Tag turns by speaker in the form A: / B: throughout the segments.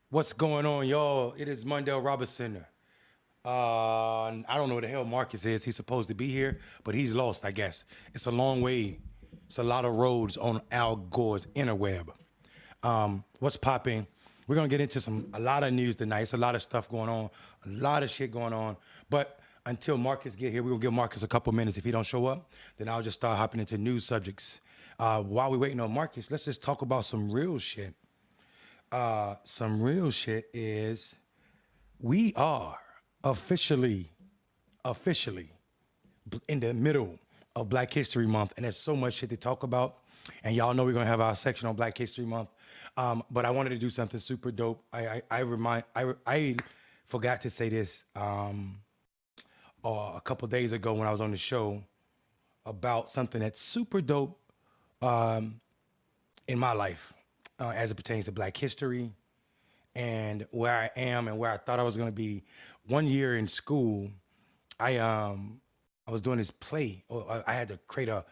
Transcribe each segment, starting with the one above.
A: What's going on, y'all? It is Mundell Robinson. I don't know where the hell Marcus is. He's supposed to be here, but he's lost, I guess. It's a long way. It's a lot of roads on Al Gore's interweb. What's popping? We're gonna get into a lot of news tonight. It's a lot of stuff going on, a lot of shit going on. But until Marcus get here, we're gonna give Marcus a couple minutes. If he don't show up, then I'll just start hopping into news subjects. While we're waiting on Marcus, let's just talk about some real shit. Some real shit is we are officially, officially in the middle of Black History Month, and there's so much shit to talk about. And y'all know we're gonna have our section on Black History Month. But I wanted to do something super dope. I forgot to say this a couple days ago when I was on the show about something that's super dope in my life as it pertains to Black history and where I am and where I thought I was going to be. One year in school, I was doing this play, or I had to create a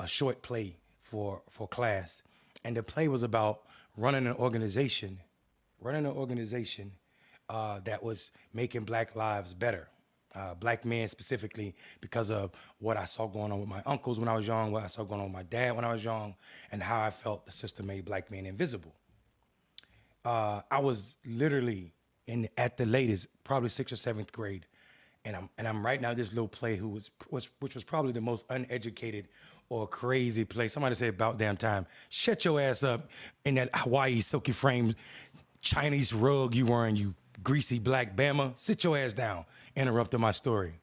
A: short play for class, and the play was about running an organization that was making Black lives better. Black men specifically, because of what I saw going on with my uncles when I was young, what I saw going on with my dad when I was young, and how I felt the system made Black men invisible. I was literally in at the latest, probably sixth or seventh grade, and I'm writing out this little play which was probably the most uneducated or crazy play. Somebody said about damn time. Shut your ass up in that Hawaii silky frame Chinese rug you wearing, you greasy black Bama. Sit your ass down. Interrupted my story.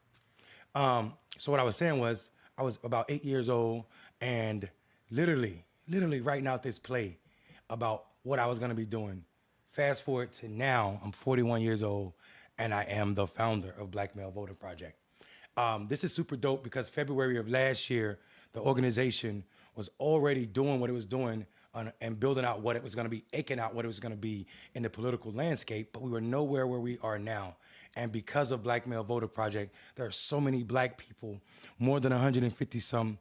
A: So what I was saying was I was about 8 years old and literally writing out this play about what I was gonna be doing. Fast forward to now, I'm 41 years old and I am the founder of Black Male Voter Project. This is super dope because February of last year, the organization was already doing what it was doing and building out what it was going to be, aching out what it was going to be in the political landscape, but we were nowhere where we are now. And because of Black Male Voter Project, there are so many Black people, more than 150 some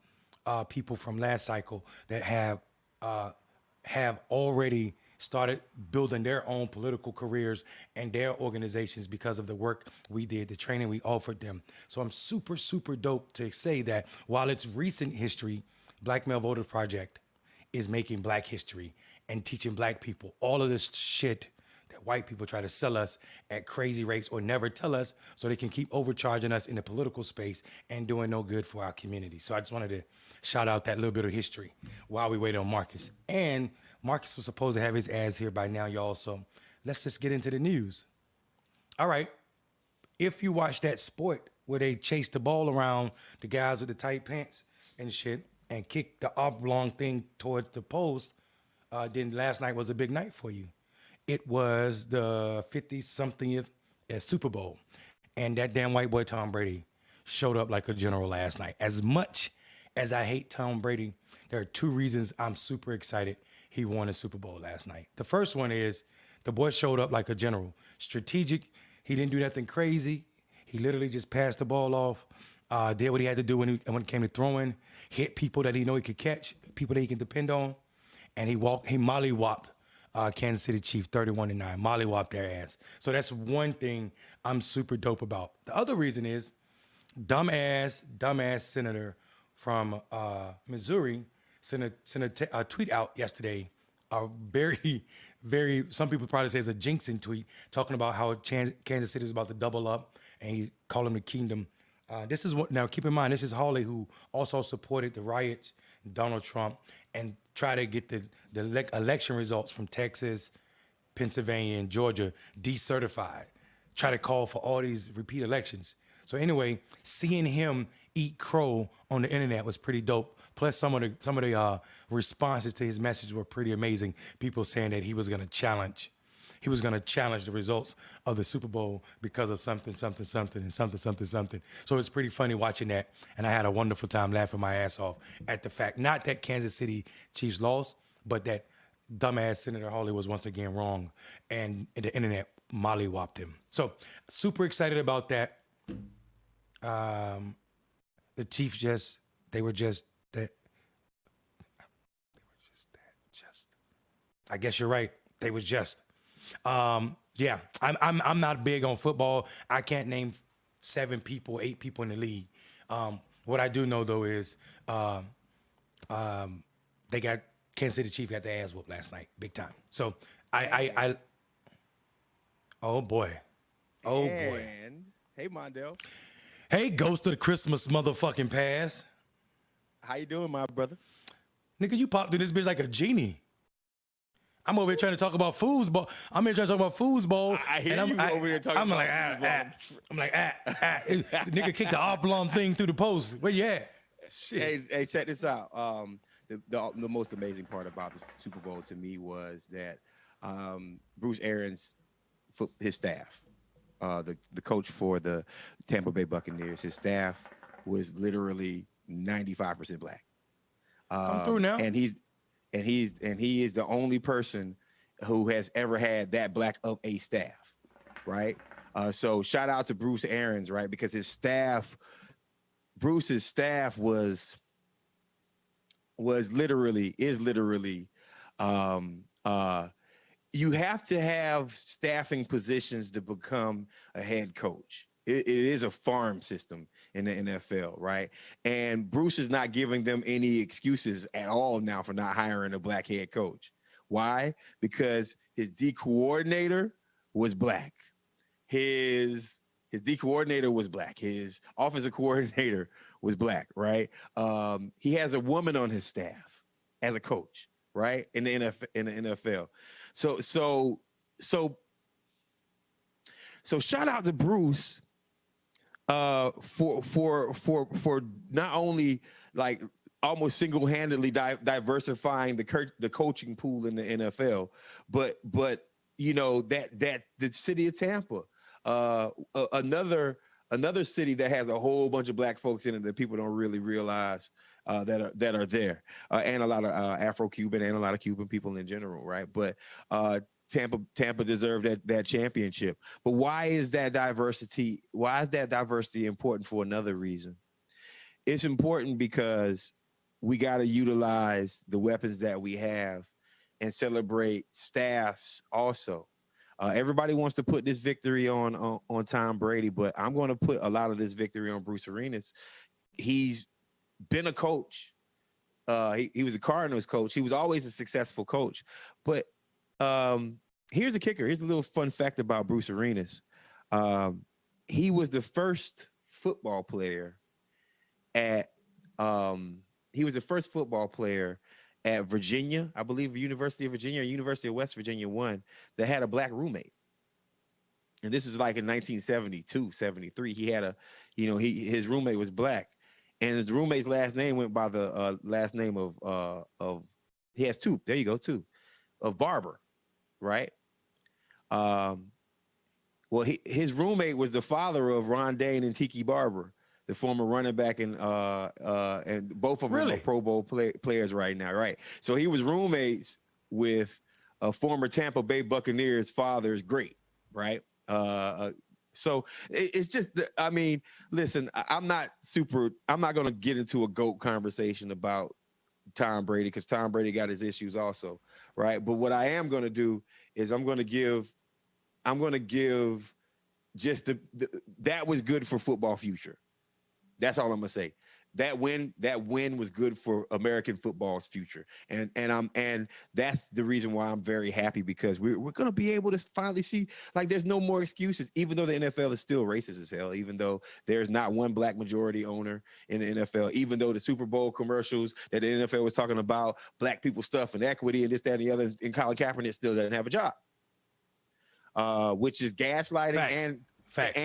A: people from last cycle that have already started building their own political careers and their organizations because of the work we did, the training we offered them. So I'm super, super dope to say that while it's recent history, Black Male Voter Project is making Black history and teaching Black people all of this shit that white people try to sell us at crazy rates or never tell us so they can keep overcharging us in the political space and doing no good for our community. So I just wanted to shout out that little bit of history while we wait on Marcus. And Marcus was supposed to have his ass here by now, y'all. So let's just get into the news. All right. If you watch that sport where they chase the ball around the guys with the tight pants and shit and kick the oblong thing towards the post, then last night was a big night for you. It was the 50-something Super Bowl. And that damn white boy Tom Brady showed up like a general last night. As much as I hate Tom Brady, there are two reasons I'm super excited he won a Super Bowl last night. The first one is the boy showed up like a general. Strategic. He didn't do nothing crazy. He literally just passed the ball off, did what he had to do when it came to throwing, hit people that he know he could catch, people that he can depend on, and he mollywopped Kansas City Chiefs 31-9, mollywopped their ass. So that's one thing I'm super dope about. The other reason is dumbass senator from Missouri sent a tweet out yesterday, a very, some people probably say it's a jinxing tweet, talking about how Kansas City was about to double up, and he called them the kingdom. This is what, now keep in mind, this is Hawley, who also supported the riots, Donald Trump, and try to get the election results from Texas, Pennsylvania, and Georgia decertified. Try to call for all these repeat elections. So anyway, seeing him eat crow on the internet was pretty dope. Plus, some of the responses to his message were pretty amazing. People saying that he was going to challenge the results of the Super Bowl because of something, something, something, and something, something, something. So it's pretty funny watching that, and I had a wonderful time laughing my ass off at the fact, not that Kansas City Chiefs lost, but that dumbass Senator Hawley was once again wrong, and the internet mollywopped him. So super excited about that. The Chiefs they were just that. I guess you're right. They was just. Yeah, I'm not big on football. I can't name 7 people, 8 people in the league. What I do know though is they got Kansas City Chiefs got their ass whooped last night, big time. So I oh boy, oh boy.
B: And hey, Mondale,
A: Hey, ghost of the Christmas motherfucking past,
B: how you doing, my brother?
A: nigga, you popped in this bitch like a genie. I'm over here trying to talk about foosball. I'm here trying to talk about foosball.
B: I hear
A: and
B: you over here talking about foosball.
A: I'm like, The nigga kicked the oblong thing through the post. Where you at? Shit.
B: Hey, check this out. The most amazing part about the Super Bowl to me was that Bruce Arians, his staff, the coach for the Tampa Bay Buccaneers, his staff was literally 95% black.
A: Come through now.
B: And he is the only person who has ever had that black of a staff, right? So shout out to Bruce Arians, right? Because Bruce's staff is literally you have to have staffing positions to become a head coach. It is a farm system in the NFL, right? And Bruce is not giving them any excuses at all now for not hiring a black head coach. Why? Because his D coordinator was black. His D coordinator was black. His offensive coordinator was black, right? He has a woman on his staff as a coach, right? In the NFL. So shout out to Bruce for not only like almost single-handedly diversifying the coaching pool in the NFL, but you know that the city of Tampa, another city that has a whole bunch of black folks in it that people don't really realize that are there, and a lot of Afro-Cuban and a lot of Cuban people in general, right? But Tampa deserved that championship. But why is that diversity important for another reason? It's important because we got to utilize the weapons that we have and celebrate staffs also. Everybody wants to put this victory on Tom Brady, but I'm going to put a lot of this victory on Bruce Arians. He's been a coach. He was a Cardinals coach. He was always a successful coach. But here's a kicker. Here's a little fun fact about Bruce Arians. He was the first football player at Virginia, I believe University of Virginia or University of West Virginia one, that had a black roommate. And this is like in 1972, 73. He had his roommate was black. And his roommate's last name went by the last name of he has two. There you go, two. Of Barber, right? His roommate was the father of Rondane and Tiki Barber, the former running back, and both of them are Pro Bowl players right now, right? So he was roommates with a former Tampa Bay Buccaneers father's great, right? So it's just, I mean, listen, I'm not going to get into a GOAT conversation about Tom Brady because Tom Brady got his issues also, right? But what I am going to do is I'm going to give just that was good for football future. That's all I'm going to say. That win was good for American football's future. And that's the reason why I'm very happy, because we're going to be able to finally see, like, there's no more excuses, even though the NFL is still racist as hell, even though there's not one black majority owner in the NFL, even though the Super Bowl commercials that the NFL was talking about black people stuff and equity and this, that, and the other, and Colin Kaepernick still doesn't have a job, which is gaslighting
A: Facts.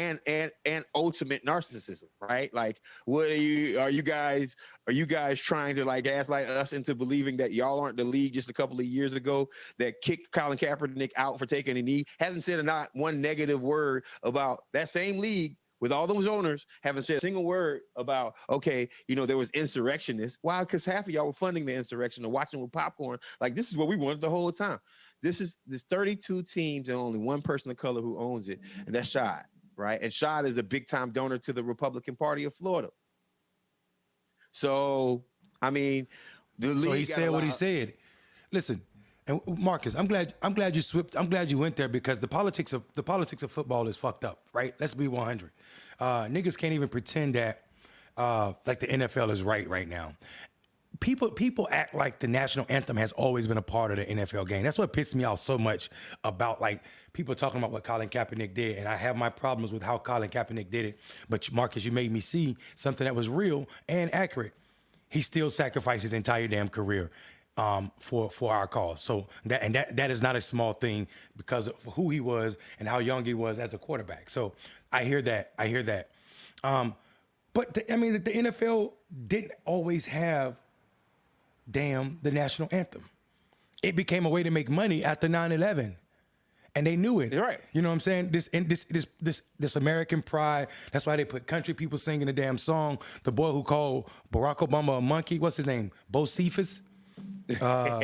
B: and ultimate narcissism, right? Like, what are you guys trying to like gaslight us into believing that y'all aren't the league just a couple of years ago that kicked Colin Kaepernick out for taking a knee, hasn't said not one negative word about that same league with all those owners, haven't said a single word about, okay, there was insurrectionists. Why? Because half of y'all were funding the insurrection and watching with popcorn. Like, this is what we wanted the whole time. There's 32 teams and only one person of color who owns it, and that's Shad. Right. And Shad is a big time donor to the Republican Party of Florida. So, I mean,
A: so he said what he said. Listen, And Marcus, I'm glad you went there because the politics of football is fucked up, right? Let's be 100. Niggas can't even pretend that like the NFL is right now. People act like the national anthem has always been a part of the NFL game. That's what pissed me off so much about like people talking about what Colin Kaepernick did, and I have my problems with how Colin Kaepernick did it. But Marcus, you made me see something that was real and accurate. He still sacrificed his entire damn career for our cause. So that is not a small thing because of who he was and how young he was as a quarterback. So I hear that. But the NFL didn't always have the national anthem. It became a way to make money after 9/11. And they knew it.
B: Right.
A: You know what I'm saying? This American pride. That's why they put country people singing the damn song. The boy who called Barack Obama a monkey, what's his name? Bo Cephas. You know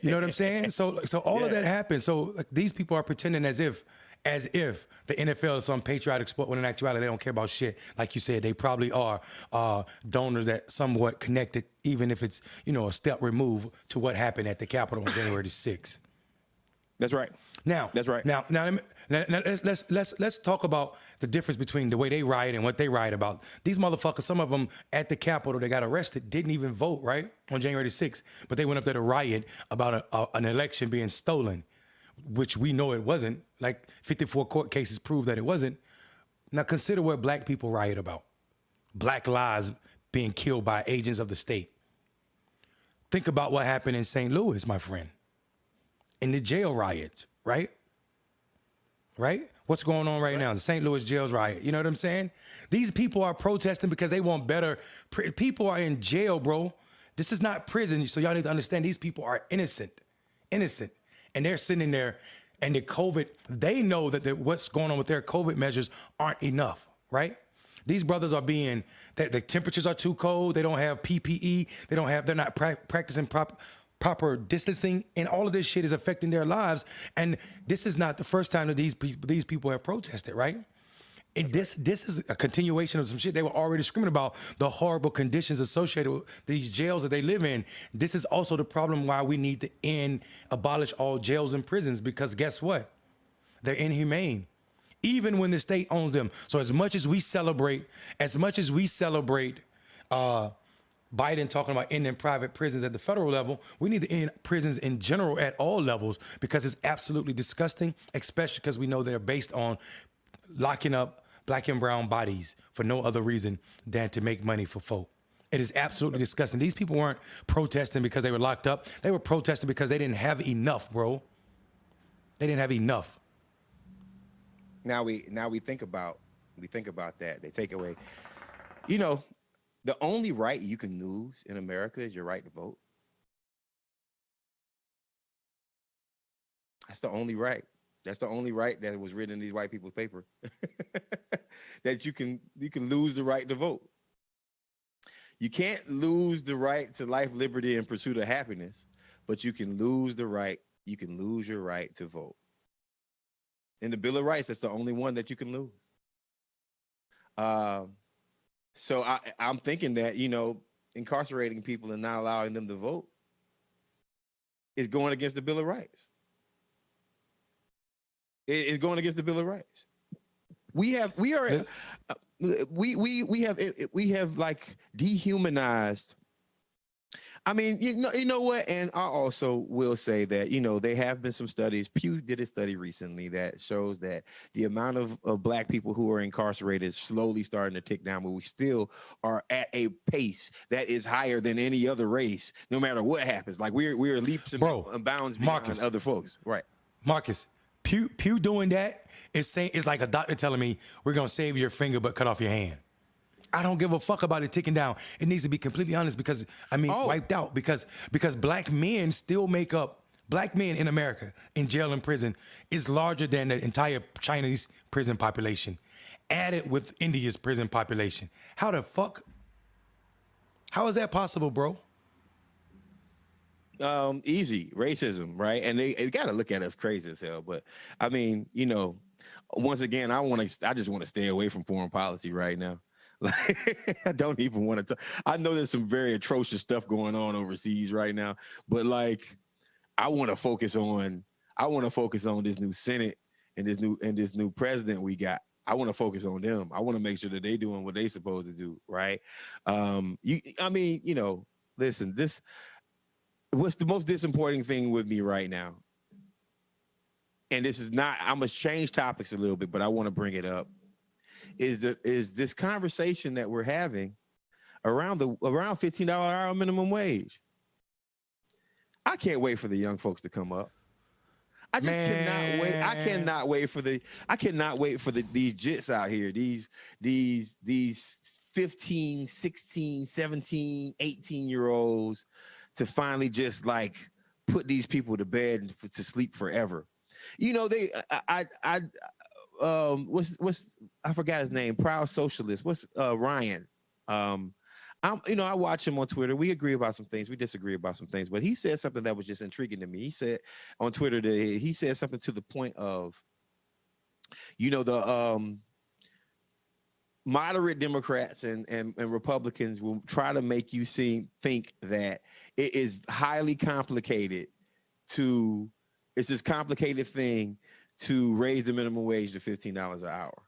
A: what I'm saying? So all of that happened. So like, these people are pretending as if the NFL is some patriotic sport when in actuality they don't care about shit. Like you said, they probably are donors that somewhat connected, even if it's, a step removed to what happened at the Capitol on January 6th.
B: That's right.
A: Now,
B: that's right.
A: Now let's talk about the difference between the way they riot and what they riot about. These motherfuckers, some of them at the Capitol, they got arrested, didn't even vote, right, on January 6th, but they went up there to riot about an election being stolen, which we know it wasn't. Like 54 court cases prove that it wasn't. Now consider what black people riot about. Black lives being killed by agents of the state. Think about what happened in St. Louis, my friend, in the jail riots, right? Right? What's going on right now? The St. Louis jails riot. You know what I'm saying? These people are protesting because they want better. People are in jail, bro. This is not prison. So y'all need to understand these people are innocent. And they're sitting there and the COVID, they know that what's going on with their COVID measures aren't enough, right? These brothers are the temperatures are too cold. They don't have PPE. They're not practicing proper distancing, and all of this shit is affecting their lives. And this is not the first time that these people have protested, right? And this is a continuation of some shit they were already screaming about, the horrible conditions associated with these jails that they live in. This is also the problem why we need to abolish all jails and prisons, because guess what? They're inhumane, even when the state owns them. So as much as we celebrate Biden talking about ending private prisons at the federal level, we need to end prisons in general at all levels, because it's absolutely disgusting, especially because we know they're based on locking up black and brown bodies for no other reason than to make money for folk. It is absolutely disgusting. These people weren't protesting because they were locked up. They were protesting because they didn't have enough, bro. They didn't have enough.
B: Now we think about that. They take away, the only right you can lose in America is your right to vote. That's the only right. That's the only right that was written in these white people's paper. That you can lose the right to vote. You can't lose the right to life, liberty, and pursuit of happiness, but you can lose your right to vote. In the Bill of Rights, that's the only one that you can lose. So I'm thinking that, incarcerating people and not allowing them to vote is going against the Bill of Rights. It's going against the Bill of Rights. We have like dehumanized. I mean, you know what? And I also will say that, there have been some studies. Pew did a study recently that shows that the amount of black people who are incarcerated is slowly starting to tick down, but we still are at a pace that is higher than any other race, no matter what happens. Like we're leaps and bounds beyond
A: Marcus,
B: other folks. Right.
A: Marcus, Pew doing that is like a doctor telling me we're going to save your finger but cut off your hand. I don't give a fuck about it ticking down. It needs to be completely honest because, wiped out because black men still make up, black men in America in jail and prison is larger than the entire Chinese prison population, added with India's prison population. How the fuck? How is that possible, bro?
B: Easy racism, right? And they got to look at us crazy as hell. But I mean, once again, I just want to stay away from foreign policy right now. Like, I don't even want to. I know there's some very atrocious stuff going on overseas right now, but like, I want to focus on this new Senate and this new president we got. I want to focus on them. I want to make sure that they doing what they supposed to do, right? Listen, what's the most disappointing thing with me right now? And this is not, I'm gonna change topics a little bit, but I want to bring it up. Is this conversation that we're having around $15 an hour minimum wage? I can't wait for the young folks to come up. I just cannot wait. I cannot wait for these jits out here. These 15, 16, 17, 18-year-olds to finally just like put these people to bed and to sleep forever. You know, I forgot his name. Proud Socialist. Ryan? I watch him on Twitter. We agree about some things. We disagree about some things. But he said something that was just intriguing to me. He said on Twitter that he said something to the point of, the moderate Democrats and Republicans will try to make you think that it is highly complicated it's this complicated thing to raise the minimum wage to $15 an hour.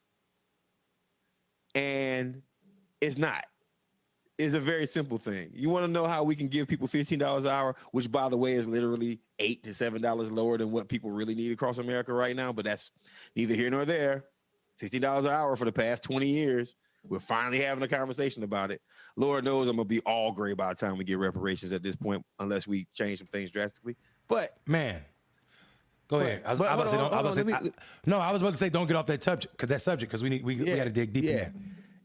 B: And it's not. Is a very simple thing. You want to know how we can give people $15 an hour, which, by the way, is literally $8 to $7 lower than what people really need across America right now, but that's neither here nor there. $15 an hour for the past 20 years. We're finally having a conversation about it. Lord knows I'm going to be all gray by the time we get reparations at this point, unless we change some things drastically. But,
A: man, go ahead. I was about to say don't get off that subject because we got to dig deep in there.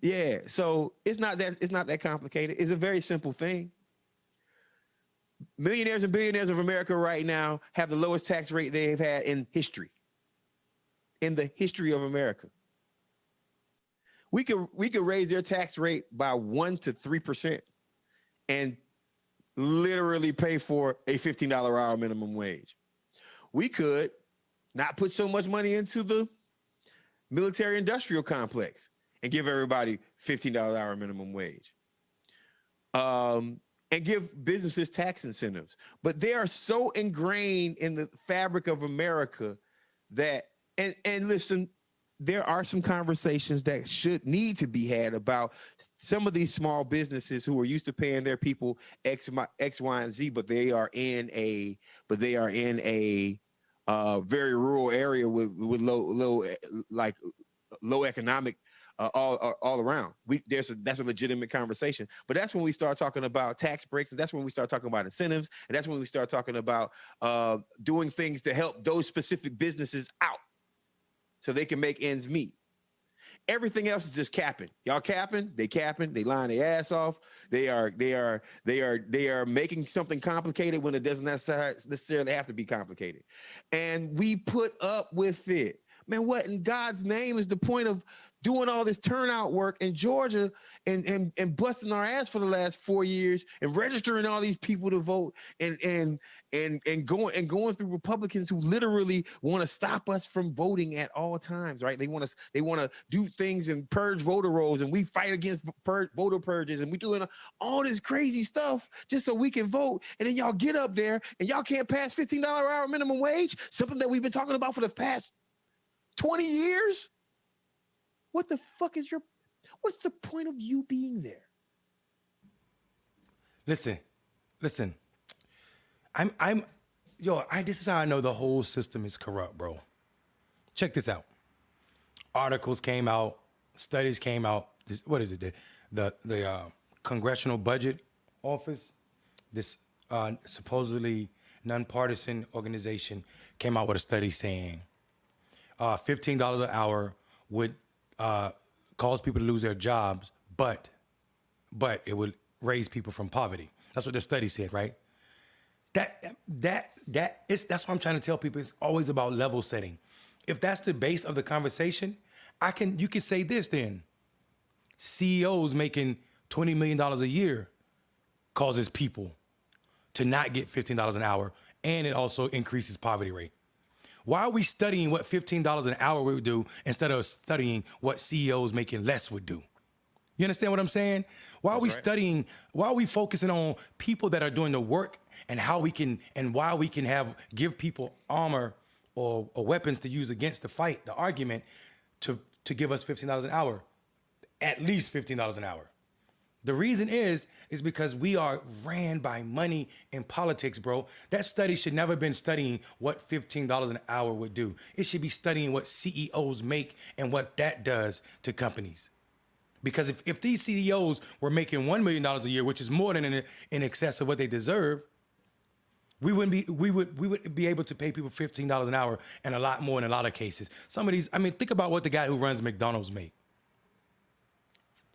B: Yeah, so it's not that complicated. It's a very simple thing. Millionaires and billionaires of America right now have the lowest tax rate they've had in history. In the history of America. We could raise their tax rate by 1% to 3% and literally pay for a $15 an hour minimum wage. We could not put so much money into the military industrial complex and give everybody $15 an hour minimum wage. And give businesses tax incentives. But they are so ingrained in the fabric of America that, and listen, there are some conversations that need to be had about some of these small businesses who are used to paying their people X, Y, and Z, but they are in a very rural area with low economic all around. That's a legitimate conversation. But that's when we start talking about tax breaks, and that's when we start talking about incentives, and that's when we start talking about doing things to help those specific businesses out so they can make ends meet. Everything else is just capping. Y'all capping, they lying their ass off. They are making something complicated when it doesn't necessarily have to be complicated. And we put up with it. Man, what in God's name is the point of doing all this turnout work in Georgia and busting our ass for the last 4 years and registering all these people to vote and going through Republicans who literally want to stop us from voting at all times, right? They want to do things and purge voter rolls, and we fight against voter purges, and we doing all this crazy stuff just so we can vote. And then y'all get up there and y'all can't pass $15 an hour minimum wage, something that we've been talking about for the past 20 years? What the fuck what's the point of you being there?
A: Listen. This is how I know the whole system is corrupt, bro. Check this out. Articles came out, studies came out. What is it? The Congressional Budget Office, this supposedly nonpartisan organization, came out with a study saying $15 an hour would cause people to lose their jobs, but it would raise people from poverty. That's what the study said, right? That's what I'm trying to tell people. It's always about level setting. If that's the base of the conversation, you can say this then. CEOs making $20 million a year causes people to not get $15 an hour, and it also increases poverty rate. Why are we studying what $15 an hour would do instead of studying what CEOs making less would do? You understand what I'm saying? Why are we studying, why are we focusing on people that are doing the work and how we can and why we can give people armor or weapons to use against the fight, the argument, to give us $15 an hour, at least $15 an hour. The reason is because we are ran by money and politics, bro. That study should never been studying what $15 an hour would do. It should be studying what CEOs make and what that does to companies. Because if these CEOs were making $1 million a year, which is more than in excess of what they deserve, we would be able to pay people $15 an hour and a lot more in a lot of cases. Some of these, I mean, think about what the guy who runs McDonald's make.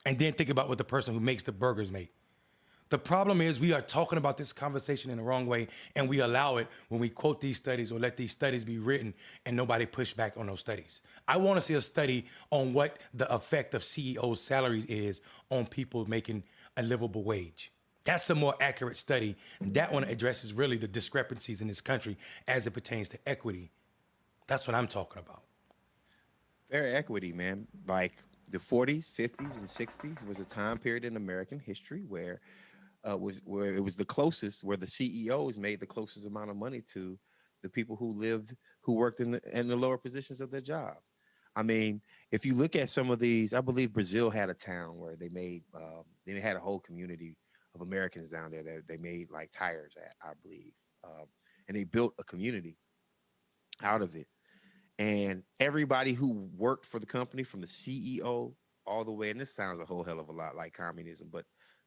A: And then think about what the person who makes the burgers make. The problem is we are talking about this conversation in the wrong way, and we allow it when we quote these studies or let these studies be written and nobody push back on those studies. I want to see a study on what the effect of CEOs' salaries is on people making a livable wage. That's a more accurate study, and that one addresses really the discrepancies in this country as it pertains to equity. That's what I'm talking about.
B: Fair equity, man. Like the 40s, 50s, and 60s was a time period in American history where it was the closest, where the CEOs made the closest amount of money to the people who worked in the lower positions of their job. I mean, if you look at some of these, I believe Brazil had a town where they had a whole community of Americans down there that they made like tires at, I believe. And they built a community out of it. And everybody who worked for the company, from the CEO all the way, and this sounds a whole hell of a lot like communism, but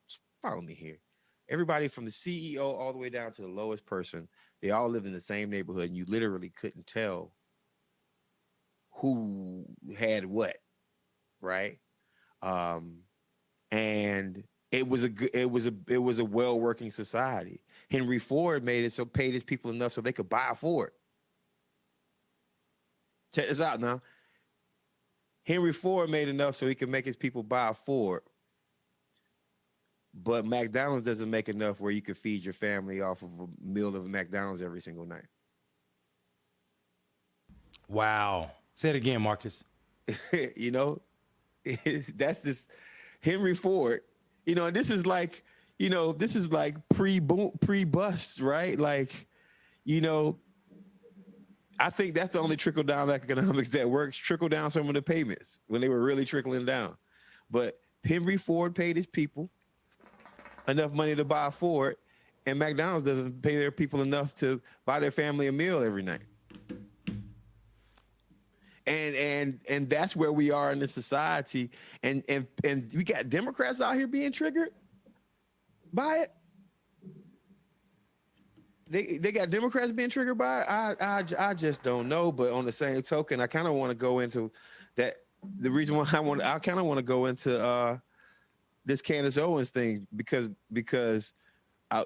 B: just follow me here. Everybody from the CEO all the way down to the lowest person, they all lived in the same neighborhood, and you literally couldn't tell who had what, right? And it was a well-working society. Henry Ford made it so paid his people enough so they could buy a Ford. Check this out now. Henry Ford made enough so he could make his people buy a Ford. But McDonald's doesn't make enough where you could feed your family off of a meal of McDonald's every single night.
A: Wow. Say it again, Marcus.
B: You know, that's this Henry Ford. You know, this is like pre-bust, right? Like, you know, I think that's the only trickle-down economics that works, trickle down some of the payments when they were really trickling down. But Henry Ford paid his people enough money to buy a Ford, and McDonald's doesn't pay their people enough to buy their family a meal every night. And that's where we are in the society. And we got Democrats out here being triggered by it. They got Democrats being triggered by it. I just don't know. But on the same token, I kind of want to go into that. The reason why I kind of want to go into this Candace Owens thing because I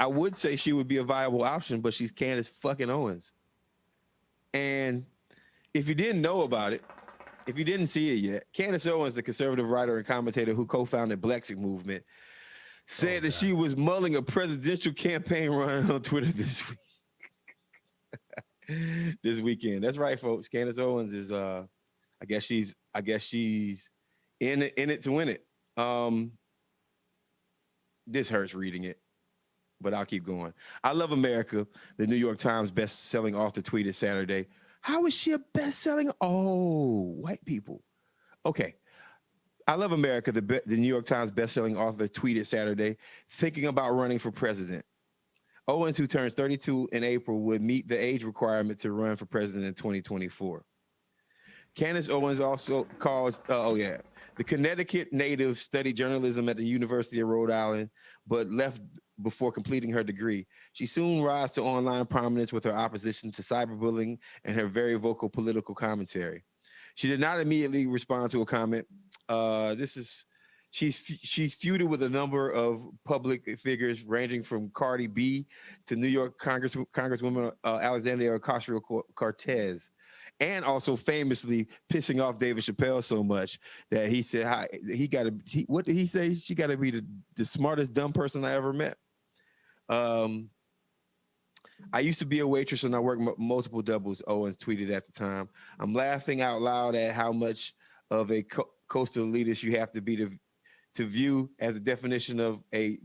B: would say she would be a viable option, but she's Candace fucking Owens. And if you didn't know about it, if you didn't see it yet, Candace Owens, the conservative writer and commentator who co-founded Blexit Movement, said that she was mulling a presidential campaign run on Twitter this weekend. That's right, folks. Candace Owens is I guess she's in it to win it. This hurts reading it, but I'll keep going. I Love America, the New York Times best-selling author, tweeted Saturday, "How is she a best-selling? Oh, white people. Okay. I Love America, the New York Times best-selling author, tweeted Saturday, thinking about running for president. Owens, who turns 32 in April, would meet the age requirement to run for president in 2024. Candace Owens also calls, the Connecticut native studied journalism at the University of Rhode Island, but left before completing her degree. She soon rose to online prominence with her opposition to cyberbullying and her very vocal political commentary. She did not immediately respond to a comment. She's feuded with a number of public figures, ranging from Cardi B to New York Congresswoman Alexandria Ocasio-Cortez, and also famously pissing off David Chappelle so much that he said, what did he say? She got to be the smartest dumb person I ever met. I used to be a waitress and I worked multiple doubles, Owens tweeted at the time. I'm laughing out loud at how much of a coastal elitist you have to be to view as a definition of a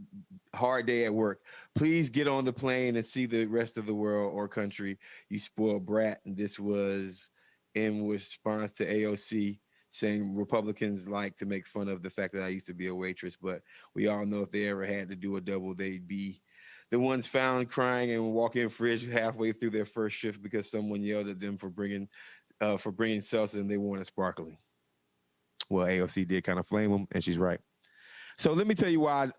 B: hard day at work. Please get on the plane and see the rest of the world or country, you spoiled brat. And this was in response to AOC saying Republicans like to make fun of the fact that I used to be a waitress, but we all know if they ever had to do a double, they'd be the ones found crying in walk-in fridge halfway through their first shift because someone yelled at them for bringing seltzer and they wanted sparkling. Well, AOC did kind of flame them, and she's right. So let me tell you why.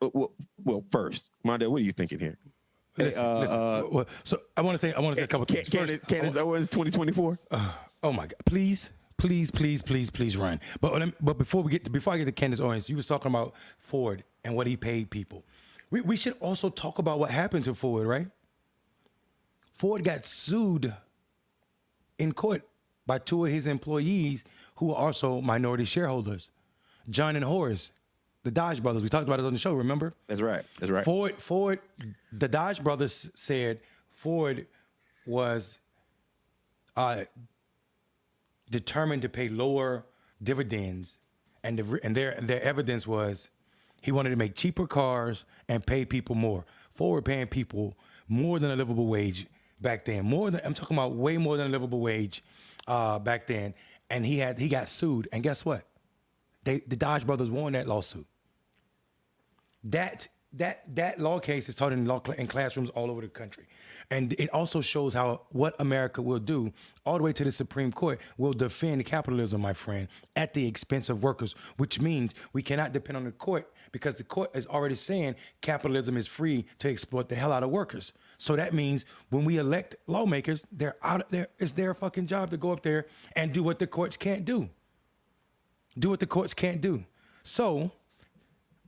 B: Well, first, Mondale, what are you thinking here?
A: Listen. So I want to say a couple things.
B: Candace Owens, 2024.
A: Oh my God! Please run. But before I get to Candace Owens, you was talking about Ford and what he paid people. We should also talk about what happened to Ford, right? Ford got sued in court by two of his employees who are also minority shareholders, John and Horace, the Dodge brothers. We talked about it on the show, remember?
B: That's right.
A: Ford, the Dodge brothers said Ford was determined to pay lower dividends, and their evidence was he wanted to make cheaper cars and pay people more. Ford paying people more than a livable wage back then. I'm talking about way more than a livable wage back then. And he got sued. And guess what? The Dodge brothers won that lawsuit. That law case is taught in classrooms all over the country. And it also shows what America will do all the way to the Supreme Court will defend capitalism, my friend, at the expense of workers, which means we cannot depend on the court because the court is already saying capitalism is free to exploit the hell out of workers. So that means when we elect lawmakers, they're out there. It's their fucking job to go up there and do what the courts can't do. So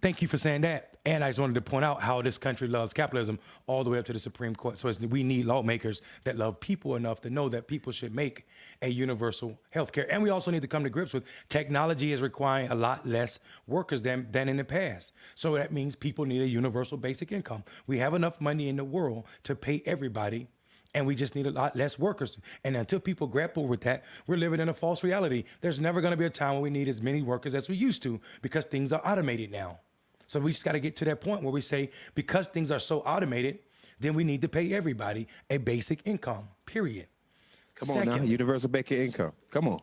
A: thank you for saying that. And I just wanted to point out how this country loves capitalism all the way up to the Supreme Court. So we need lawmakers that love people enough to know that people should make a universal health care. And we also need to come to grips with technology is requiring a lot less workers than in the past. So that means people need a universal basic income. We have enough money in the world to pay everybody, and we just need a lot less workers. And until people grapple with that, we're living in a false reality. There's never going to be a time when we need as many workers as we used to because things are automated now. So we just got to get to that point where we say, because things are so automated, then we need to pay everybody a basic income, period.
B: Come on now, universal basic income. Come on.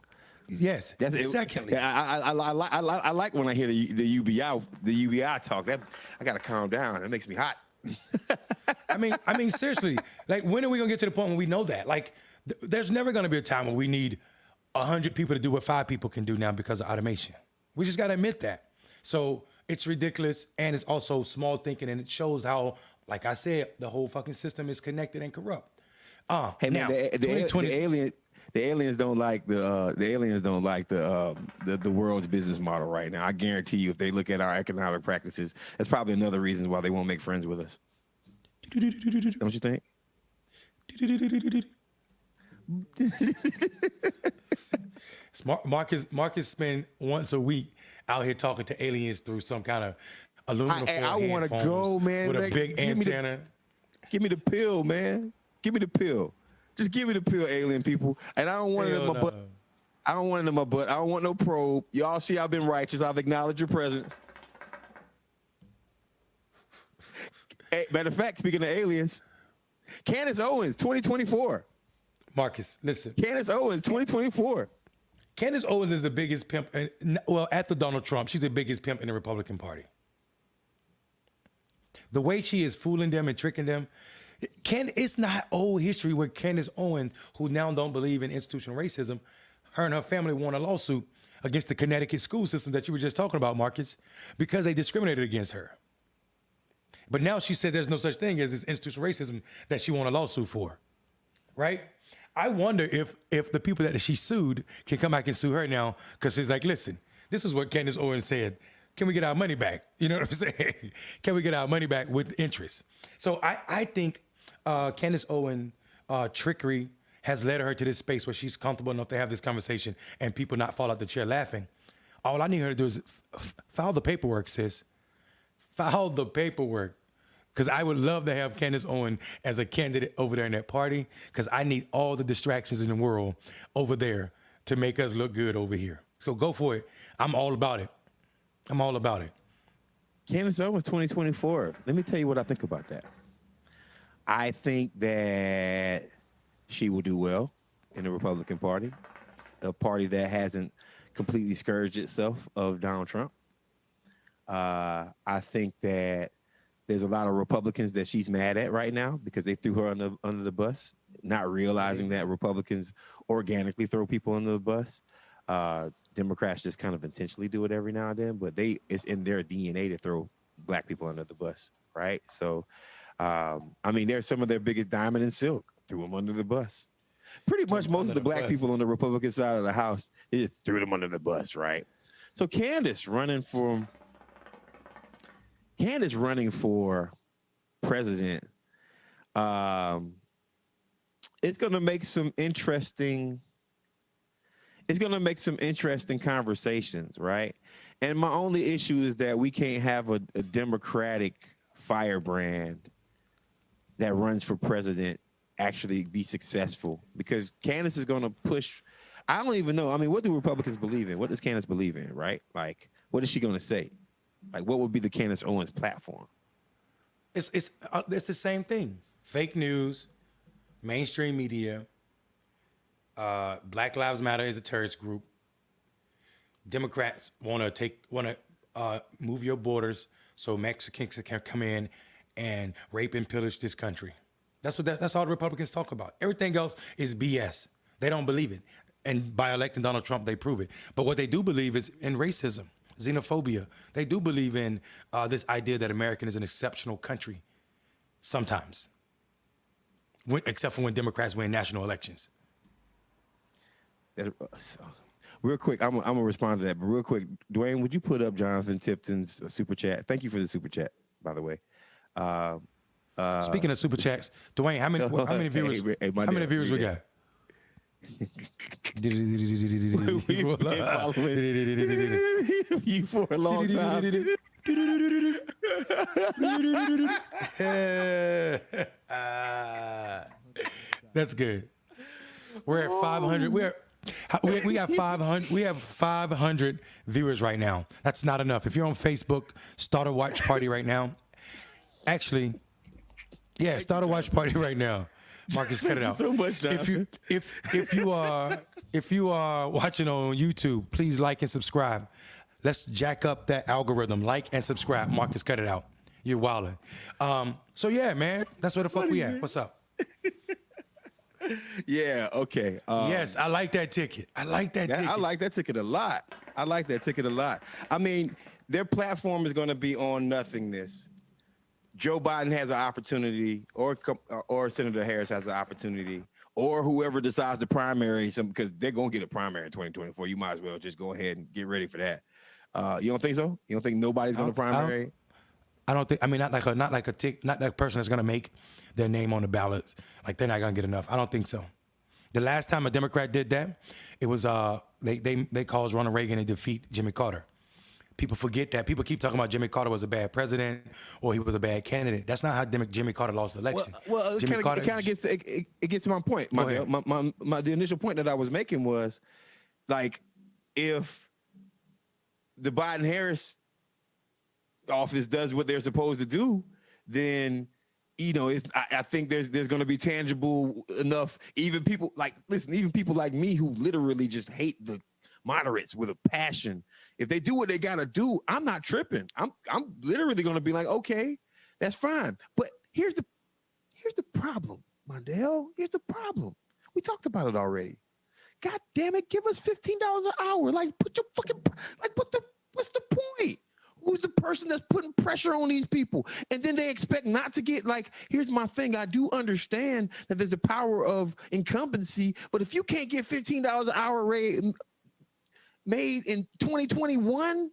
A: Yes. Secondly,
B: I like when I hear the UBI talk. That I got to calm down. That makes me hot.
A: I mean, seriously, like, when are we going to get to the point when we know that? Like, there's never going to be a time when we need 100 people to do what 5 people can do now because of automation. We just got to admit that. So it's ridiculous, and it's also small thinking, and it shows how, like I said, the whole fucking system is connected and corrupt.
B: Hey man,
A: now,
B: the aliens don't like the world's business model right now. I guarantee you, if they look at our economic practices, that's probably another reason why they won't make friends with us. Don't you think?
A: Marcus spend once a week out here talking to aliens through some kind of aluminum foil
B: I want to go, man.
A: With a big antenna.
B: Give me the pill, man. Give me the pill. Just give me the pill, alien people. And I don't want it in my butt. I don't want it in my butt. I don't want no probe. Y'all see I've been righteous. I've acknowledged your presence. Hey, matter of fact, speaking of aliens, Candace Owens, 2024.
A: Marcus, listen.
B: Candace Owens, 2024.
A: Candace Owens is the biggest pimp. After Donald Trump, she's the biggest pimp in the Republican Party. The way she is fooling them and tricking them, it's not old history where Candace Owens, who now don't believe in institutional racism, her and her family won a lawsuit against the Connecticut school system that you were just talking about, Marcus, because they discriminated against her. But now she said there's no such thing as this institutional racism that she won a lawsuit for, right? I wonder if the people that she sued can come back and sue her now, because she's like, listen, this is what Candace Owens said. Can we get our money back? You know what I'm saying? Can we get our money back with interest? So I think Candace Owens' trickery has led her to this space where she's comfortable enough to have this conversation and people not fall out the chair laughing. All I need her to do is file the paperwork, sis. File the paperwork. Because I would love to have Candace Owens as a candidate over there in that party, because I need all the distractions in the world over there to make us look good over here. So go for it. I'm all about it. I'm all about it.
B: Candace Owens 2024. Let me tell you what I think about that. I think that she will do well in the Republican Party, a party that hasn't completely scourged itself of Donald Trump. I think that there's a lot of Republicans that she's mad at right now because they threw her under the bus, not realizing that Republicans organically throw people under the bus. Democrats just kind of intentionally do it every now and then, but it's in their DNA to throw black people under the bus, right? So, I mean, they're some of their biggest diamond and silk, threw them under the bus. Pretty much most of the black people on the Republican side of the house, they just threw them under the bus, right? So Candace running for president, it's going to make some interesting conversations, right? And my only issue is that we can't have a Democratic firebrand that runs for president actually be successful, because Candace is going to push. I don't even know. I mean, what do Republicans believe in? What does Candace believe in, right? Like, what is she going to say? Like, what would be the Candace Owens platform?
A: It's the same thing. Fake news, mainstream media. Black Lives Matter is a terrorist group. Democrats want to move your borders so Mexicans can come in and rape and pillage this country. That's all the Republicans talk about. Everything else is BS. They don't believe it. And by electing Donald Trump, they prove it. But what they do believe is in racism, xenophobia. They do believe in this idea that America is an exceptional country sometimes, except for when Democrats win national elections.
B: Real quick, I'm gonna respond to that. But real quick, Dwayne, would you put up Jonathan Tipton's super chat? Thank you for the super chat, by the way.
A: Speaking of super chats, Dwayne, how many viewers? How many viewers we got?
B: We've been following you for a long time.
A: That's good. We're at 500. We got 500. We have 500 viewers right now. That's not enough. If you're on Facebook, start a watch party right now. Actually, yeah, start a watch party right now. Marcus, cut it out.
B: So much, Jonathan.
A: If you are watching on YouTube, please like and subscribe. Let's jack up that algorithm. Like and subscribe. Marcus, cut it out. You're wilding. So yeah, man, that's where the fuck we at. What's up?
B: Yeah. Okay.
A: Yes, I like that ticket. I like that ticket.
B: I like that ticket a lot. I mean, their platform is going to be on nothingness. Joe Biden has an opportunity, or Senator Harris has an opportunity, or whoever decides the primary, because they're going to get a primary in 2024. You might as well just go ahead and get ready for that. You don't think so? You don't think nobody's going to primary?
A: I don't think. I mean, not like that person that's going to make their name on the ballots. Like, they're not going to get enough. I don't think so. The last time a Democrat did that, it was they caused Ronald Reagan to defeat Jimmy Carter. People forget that. People keep talking about Jimmy Carter was a bad president or he was a bad candidate. That's not how Jimmy Carter lost the election.
B: Well, it kind of gets to my point. The initial point that I was making was, like, if the Biden-Harris office does what they're supposed to do, then, you know, I think there's going to be tangible enough. Even people like me who literally just hate the moderates with a passion. If they do what they got to do, I'm not tripping. I'm literally going to be like, okay, that's fine. But here's the problem, Mondale. Here's the problem. We talked about it already. God damn it, give us $15 an hour. Like, put your fucking, like, what's the point? Who's the person that's putting pressure on these people? And then they expect not to get, like, here's my thing. I do understand that there's the power of incumbency, but if you can't get $15 an hour made in 2021,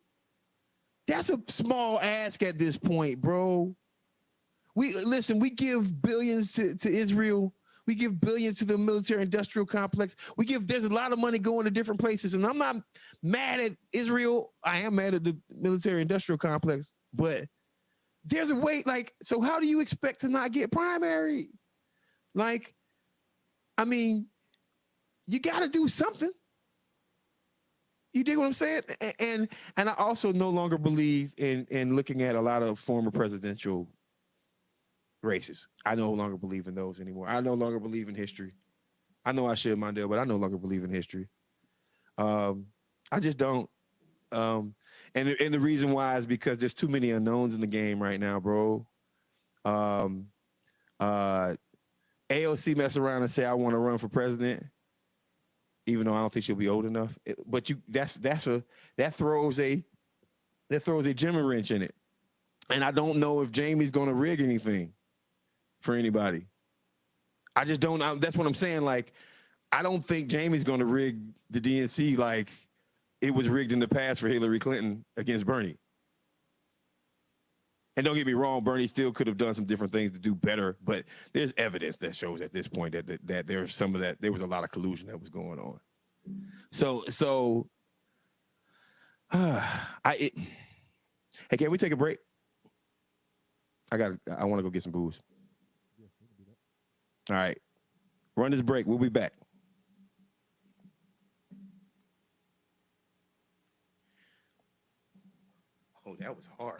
B: that's a small ask at this point, bro. We give billions to Israel. We give billions to the military industrial complex. There's a lot of money going to different places. And I'm not mad at Israel. I am mad at the military industrial complex, but there's a way, like, so how do you expect to not get primary? Like, I mean, you got to do something. You dig what I'm saying? And I also no longer believe in looking at a lot of former presidential races. I no longer believe in those anymore. I no longer believe in history. I know I should, Mondale, but I no longer believe in history. I just don't. And the reason why is because there's too many unknowns in the game right now, bro. AOC mess around and say I want to run for president, even though I don't think she'll be old enough. But that throws a Jimmy wrench in it. And I don't know if Jamie's going to rig anything for anybody. I just don't. That's what I'm saying. Like, I don't think Jamie's going to rig the DNC like it was rigged in the past for Hillary Clinton against Bernie. And don't get me wrong, Bernie still could have done some different things to do better, but there's evidence that shows at this point that there's some of that. There was a lot of collusion that was going on. Hey, can we take a break? I want to go get some booze. All right, run this break. We'll be back. Oh, that was hard.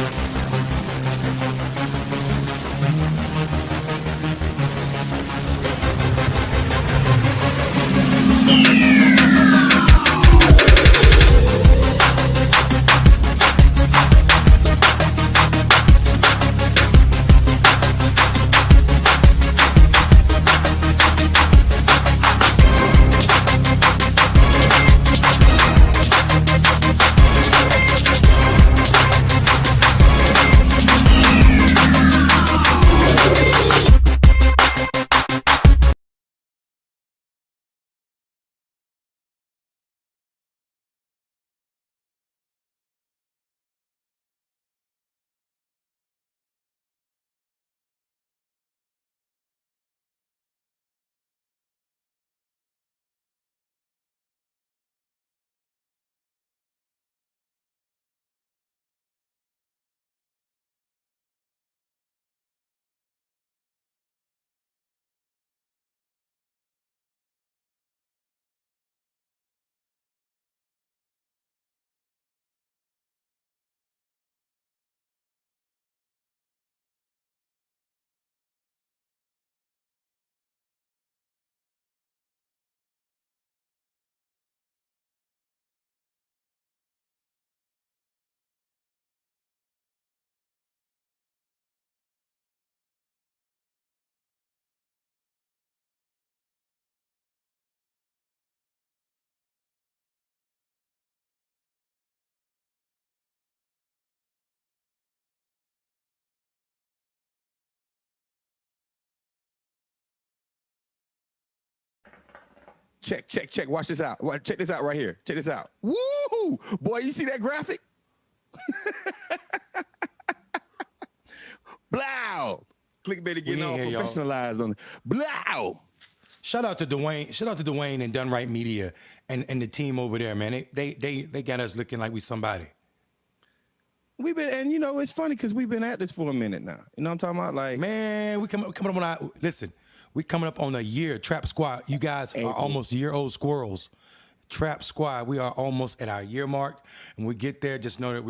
B: Check. Watch this out. Check this out right here. Check this out. Woo! Boy, you see that graphic? Blow! Clickbaity getting all professionalized on it. Blow!
A: Shout out to Dwayne. Shout out to Dwayne and Done Right Media and the team over there, man. They got us looking like we somebody.
B: We've been, and you know, it's funny because we've been at this for a minute now. You know what I'm talking about? Like,
A: man, we coming up on our, listen, we coming up on a year. Trap Squad, you guys are almost year-old squirrels. Trap Squad, we are almost at our year mark. And we get there, just know that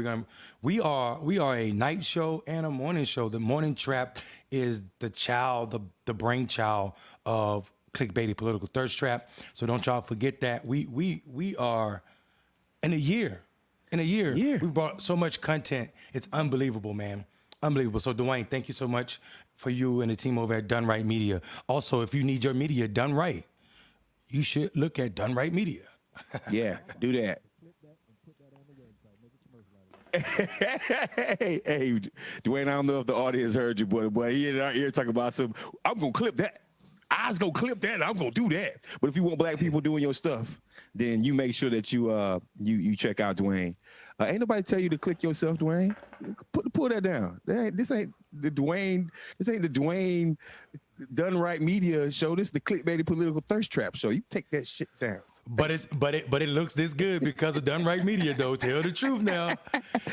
A: we are a night show and a morning show. The Morning Trap is the brainchild of Clickbaity Political Thirst Trap. So don't y'all forget that. We are in a year. We've brought so much content. It's unbelievable, man. Unbelievable. So, Dwayne, thank you so much for you and the team over at Done Right Media. Also, if you need your media done right, you should look at Done Right Media.
B: Yeah, do that. Hey, Dwayne, I don't know if the audience heard you, but he in our ear talking about some, I'm going to clip that. I was going to clip that, and I'm going to do that. But if you want black people doing your stuff, then you make sure that you check out Dwayne. Ain't nobody tell you to click yourself, Dwayne. Pull that down. This ain't the Dwayne Done Right Media show. This is the Clickbaity Political Thirst Trap show. You take that shit down.
A: But it looks this good because of Done Right Media, though. Tell the truth now.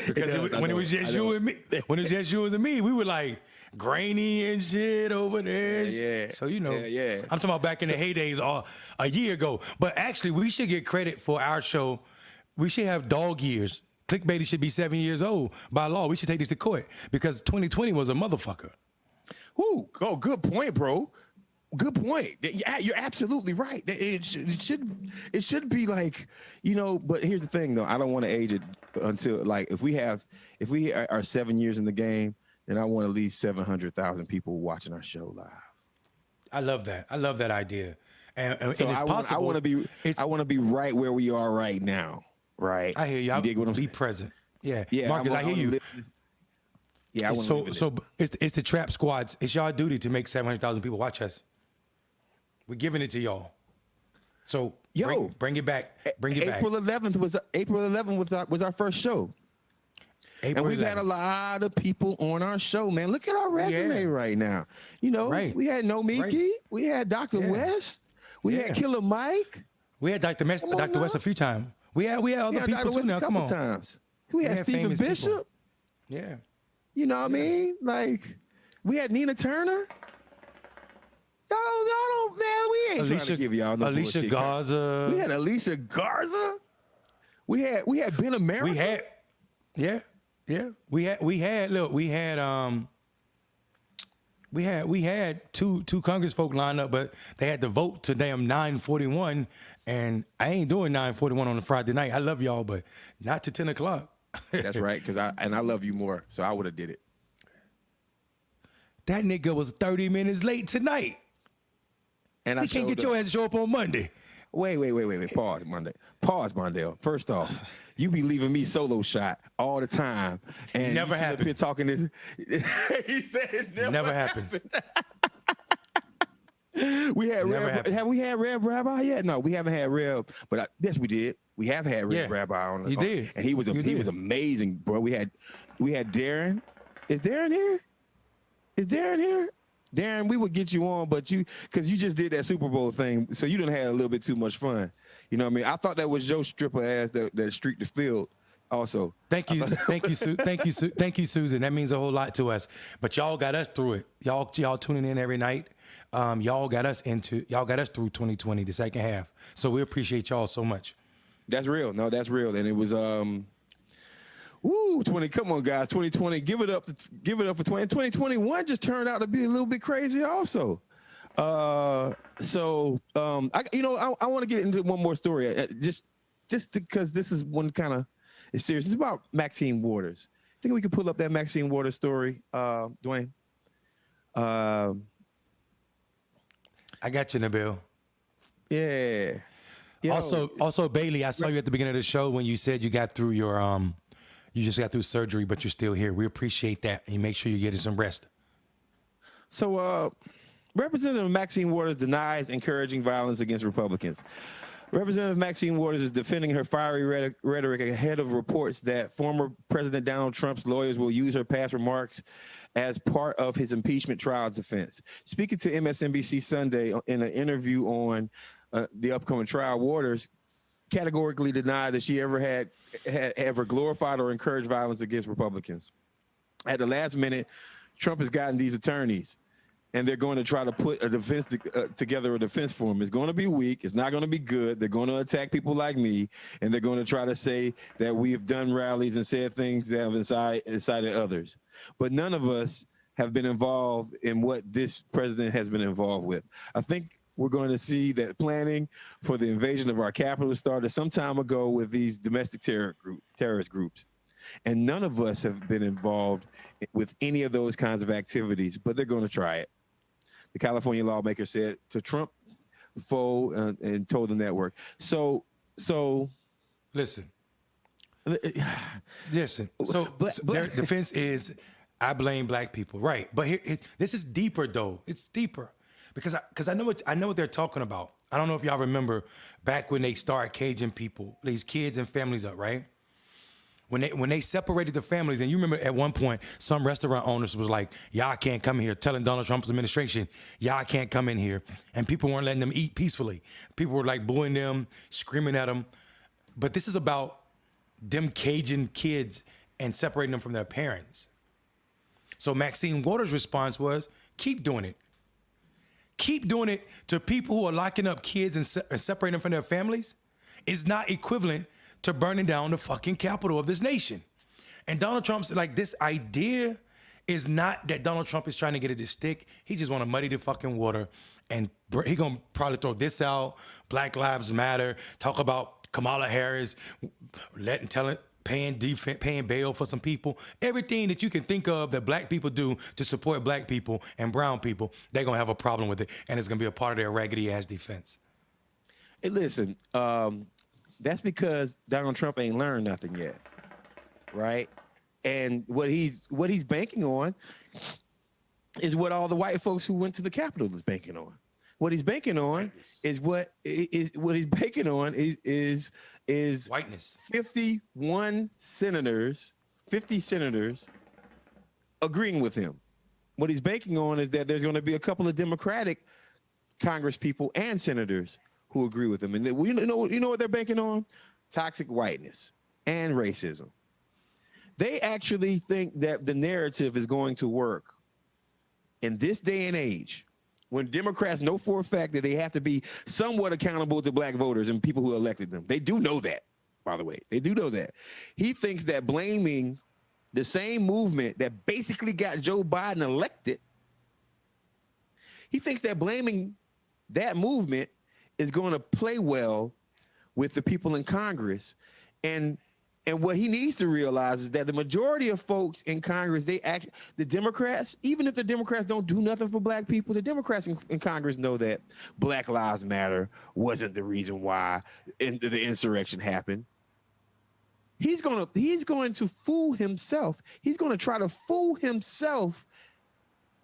A: Because when it was just you and me, we were like grainy and shit over there.
B: Yeah.
A: So you know,
B: yeah.
A: I'm talking about back in the heydays a year ago. But actually, we should get credit for our show We should have dog years. Clickbaity should be 7 years old by law. We should take this to court because 2020 was a motherfucker.
B: Ooh, oh, good point, bro. Good point. Yeah, you're absolutely right. It should be like, you know. But here's the thing, though. I don't want to age it until like if we are 7 years in the game, then I want at least 700,000 people watching our show live.
A: I love that. I love that idea. And
B: So
A: it's possible.
B: I want to be right where we are right now. Right.
A: I hear you.
B: You dig what I'm
A: be
B: saying?
A: present. Yeah.
B: Yeah,
A: Marcus, I hear you.
B: Yeah, I want to.
A: So it's the trap squads. It's y'all duty to make 700,000 people watch us. We're giving it to y'all. So bring it back. Bring it back.
B: April 11th was our first show. And we've had a lot of people on our show, man. Look at our resume right now. You know, we had No Miki, we had Dr. West, we had Killer Mike.
A: We had Dr. West a few times. We had other people too now. Come on.
B: Times. We had Stephen Bishop.
A: People. Yeah.
B: You know what I mean? Like, we had Nina Turner. Y'all don't, man, we ain't trying to give y'all no
A: Alicia
B: bullshit.
A: Garza.
B: We had Alicia Garza. We had Ben America.
A: We had two Congress folk lined up, but they had to vote to damn 9:41, and I ain't doing 9:41 on a Friday night. I love y'all, but not to 10 o'clock.
B: That's right, because I love you more, so I would have did it.
A: That nigga was 30 minutes late tonight.
B: And
A: we can't get your ass to show up on Monday.
B: Wait. Pause, Monday. Pause, Mondale. First off, you be leaving me solo shot all the time. And
A: never
B: you
A: happened.
B: Up here talking this. He said it never
A: happened.
B: We had have we had Reb Rabbi yet? No, we haven't had Reb, but yes, we did. We have had Reb Rabbi on the
A: You did.
B: And he was amazing, bro. We had Darren. Is Darren here? Darren, we would get you on, but because you just did that Super Bowl thing, so you done had a little bit too much fun. You know what I mean? I thought that was your stripper ass that streaked the field also.
A: Thank you, Susan. That means a whole lot to us. But y'all got us through it. Y'all tuning in every night. Y'all got us through 2020, the second half. So we appreciate y'all so much.
B: That's real. No, that's real. And it was 20. Come on, guys. 2020. Give it up for 20. 2021 just turned out to be a little bit crazy also. I want to get into one more story. Just because this is one kind of is serious. It's about Maxine Waters. Think we could pull up that Maxine Waters story, Dwayne?
A: I got you, Nabil.
B: Yeah.
A: Also, Bailey, I saw you at the beginning of the show when you said you got through your you just got through surgery, but you're still here. We appreciate that, and make sure you're getting some rest.
B: So, Representative Maxine Waters denies encouraging violence against Republicans. Representative Maxine Waters is defending her fiery rhetoric ahead of reports that former President Donald Trump's lawyers will use her past remarks as part of his impeachment trial defense. Speaking to MSNBC Sunday in an interview on the upcoming trial, Waters categorically denied that she had ever glorified or encouraged violence against Republicans. At the last minute, Trump has gotten these attorneys, and they're going to try to put a defense together a defense for him. It's going to be weak. It's not going to be good. They're going to attack people like me, and they're going to try to say that we have done rallies and said things that have incited others. But none of us have been involved in what this president has been involved with. I think we're going to see that planning for the invasion of our capital started some time ago with these domestic terrorist groups. And none of us have been involved with any of those kinds of activities, but they're going to try it. The California lawmaker said to Trump foe and told the network. So
A: listen. So their defense is, I blame black people, right? But this is deeper though. It's deeper because I know what they're talking about. I don't know if y'all remember back when they started caging people, these kids and families up, right? When they separated the families, and you remember at one point, some restaurant owners was like, y'all can't come here, telling Donald Trump's administration, y'all can't come in here. And people weren't letting them eat peacefully. People were like booing them, screaming at them. But this is about them caging kids and separating them from their parents. So Maxine Waters' response was, keep doing it. Keep doing it to people who are locking up kids and separating them from their families. Is not equivalent to burning down the fucking capital of this nation. And Donald Trump's like, this idea is not that Donald Trump is trying to get it to stick. He just want to muddy the fucking water. And he gonna probably throw this out, Black Lives Matter, talk about Kamala Harris, paying bail for some people. Everything that you can think of that black people do to support black people and brown people, they're gonna have a problem with it. And it's gonna be a part of their raggedy ass defense.
B: Hey, listen, that's because Donald Trump ain't learned nothing yet, right? And what he's banking on is what all the white folks who went to the Capitol is banking on. What he's banking on is
A: Whiteness.
B: 50 senators agreeing with him. What he's banking on is that there's going to be a couple of Democratic Congress people and senators who agree with him. And you know what they're banking on? Toxic whiteness and racism. They actually think that the narrative is going to work in this day and age when Democrats know for a fact that they have to be somewhat accountable to black voters and people who elected them. They do know that, by the way. They do know that. He thinks that blaming the same movement that basically got Joe Biden elected, he thinks that blaming that movement is going to play well with the people in Congress. And what he needs to realize is that the majority of folks in Congress, the Democrats, even if the Democrats don't do nothing for black people, the Democrats in Congress know that Black Lives Matter wasn't the reason why the insurrection happened. He's going to fool himself. He's going to try to fool himself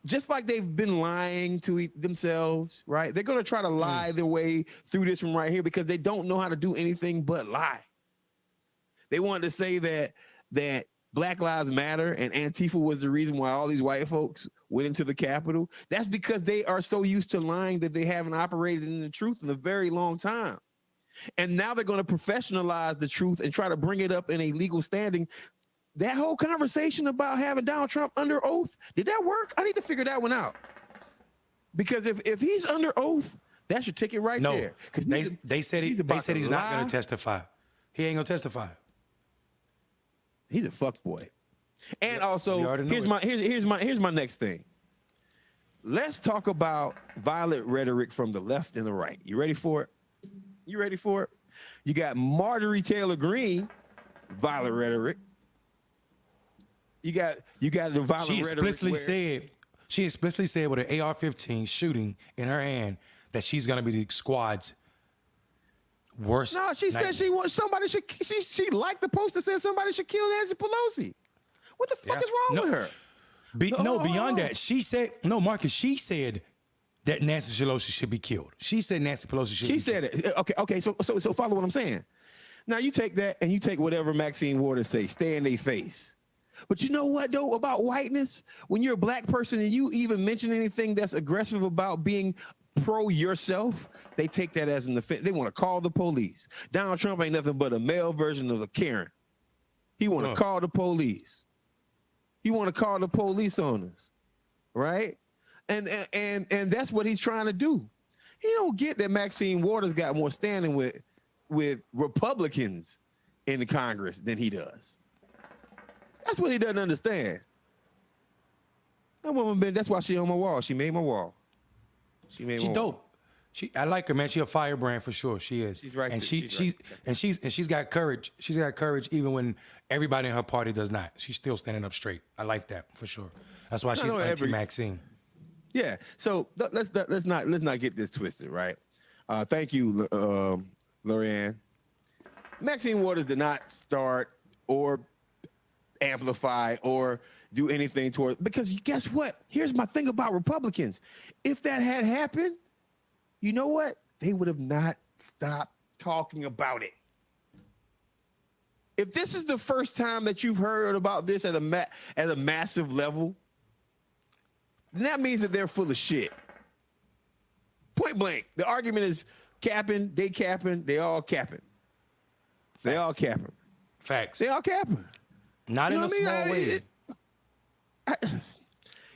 B: just like they've been lying to themselves, right? They're going to try to lie their way through this from right here because they don't know how to do anything but lie. They wanted to say that Black Lives Matter and Antifa was the reason why all these white folks went into the Capitol. That's because they are so used to lying that they haven't operated in the truth in a very long time. And now they're going to professionalize the truth and try to bring it up in a legal standing. That whole conversation about having Donald Trump under oath, did that work? I need to figure that one out. Because if he's under oth, that's your ticket right there.
A: No, they said he's not going to testify. He ain't going to testify.
B: He's a fuckboy. And also, here's my next thing. Let's talk about violent rhetoric from the left and the right. You ready for it? You ready for it? You got Marjorie Taylor Greene, violent rhetoric. You got the violent rhetoric. She explicitly said with an AR-15 shooting in her hand that she's going to be the squad's worst. No, she said she liked the post that said somebody should kill Nancy Pelosi. What the fuck is wrong with her?
A: Beyond that, she said, Marcus, she said that Nancy Pelosi should be killed. She said Nancy Pelosi should be killed. She said
B: it. Okay, so follow what I'm saying. Now you take that and you take whatever Maxine Waters say, stay in their face. But you know what, though, about whiteness? When you're a black person and you even mention anything that's aggressive about being pro yourself, they take that as an offense. They want to call the police. Donald Trump ain't nothing but a male version of a Karen. He want to call the police. He want to call the police on us, right? And that's what he's trying to do. He don't get that Maxine Waters got more standing with Republicans in the Congress than he does. That's what he doesn't understand. That woman, that's why she on my wall. She made my wall. She
A: dope. I like her, man. She a firebrand for sure. She is.
B: She's right.
A: And she's got courage. She's got courage even when everybody in her party does not. She's still standing up straight. I like that for sure. That's why she's anti-Maxine.
B: Yeah. So let's not get this twisted, right? Thank you, Lorianne. Maxine Waters did not start or amplify or do anything toward, because guess what? Here's my thing about Republicans. If that had happened, you know what? They would have not stopped talking about it. If this is the first time that you've heard about this at a massive level, then that means that they're full of shit. Point blank. The argument is capping, they all capping.
A: Facts.
B: They all capping.
A: Facts.
B: They all capping.
A: Not in a small way.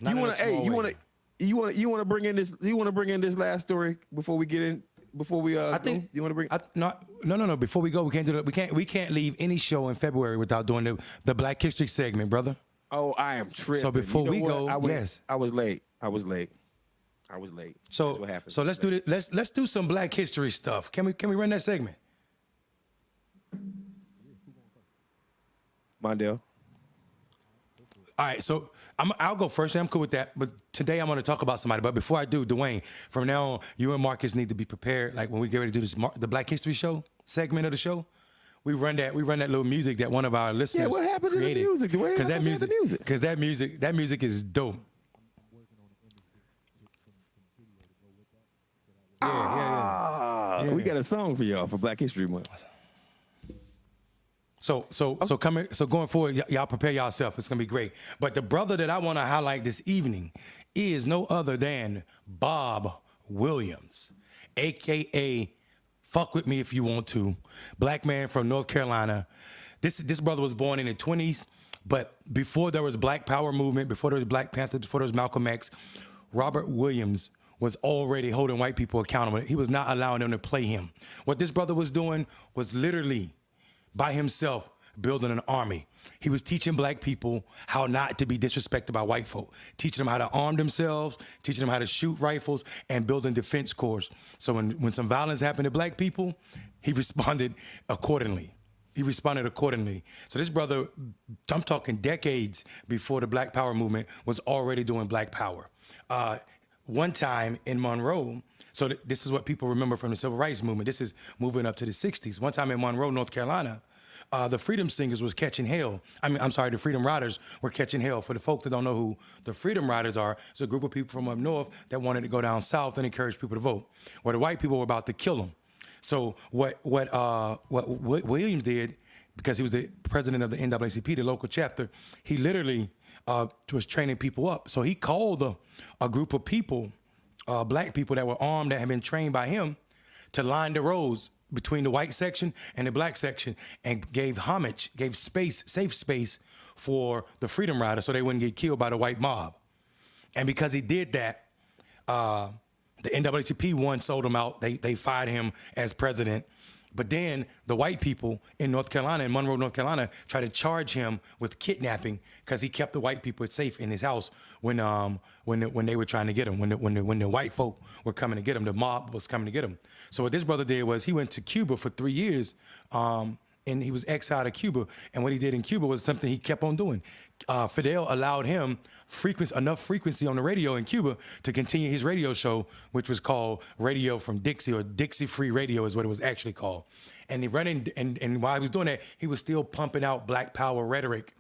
B: You want to bring in this last story before we get in before we
A: I think
B: go? You want to bring?
A: no. Before we go, we can't do that. We can't leave any show in February without doing the Black History segment, brother.
B: Oh, I am tripping.
A: So before
B: you know
A: we
B: what?
A: go, yes.
B: I was late. That's what happened.
A: So let's do it. Let's do some Black History stuff. Can we run that segment?
B: Mondale.
A: All right, so I'll go first. I'm cool with that. But today I'm going to talk about somebody. But before I do, Dwayne, from now on, you and Marcus need to be prepared. Like when we get ready to do this, the Black History show segment of the show, we run that little music that one of our listeners
B: what happened
A: created.
B: to the music?
A: Because that music is dope.
B: Yeah. We got a song for y'all for Black History Month.
A: So going forward, y'all prepare yourself. It's gonna be great. But the brother that I want to highlight this evening is no other than Bob Williams, aka Fuck With Me If You Want To, black man from North Carolina. This brother was born in the 1920s, but before there was Black Power movement, before there was Black Panther, before there was Malcolm X, Robert Williams was already holding white people accountable. He was not allowing them to play him. What this brother was doing was literally by himself building an army. He was teaching black people how not to be disrespected by white folk, teaching them how to arm themselves, teaching them how to shoot rifles, and building defense corps. So when some violence happened to black people, he responded accordingly. So this brother, I'm talking decades before the Black Power movement, was already doing Black Power. One time in Monroe, so this is what people remember from the Civil Rights Movement. This is moving up to the 60s. One time in Monroe, North Carolina, the Freedom Singers was catching hell. The Freedom Riders were catching hell. For the folk that don't know who the Freedom Riders are, it's a group of people from up north that wanted to go down south and encourage people to vote, where the white people were about to kill them. So what Williams did, because he was the president of the NAACP, the local chapter, he literally was training people up. So he called a group of people, black people that were armed, that had been trained by him, to line the roads between the white section and the black section, and gave safe space for the Freedom Riders so they wouldn't get killed by the white mob. And because he did that, the NAACP sold him out. They fired him as president. But then the white people in North Carolina, in Monroe, North Carolina, tried to charge him with kidnapping because he kept the white people safe in his house when they were trying to get him. When the white folk were coming to get him, the mob was coming to get him. So what this brother did was he went to Cuba for 3 years, and he was exiled to Cuba. And what he did in Cuba was something he kept on doing. Fidel allowed him enough frequency on the radio in Cuba to continue his radio show, which was called Radio from Dixie, or Dixie Free Radio is what it was actually called. And and while he was doing that, he was still pumping out Black Power rhetoric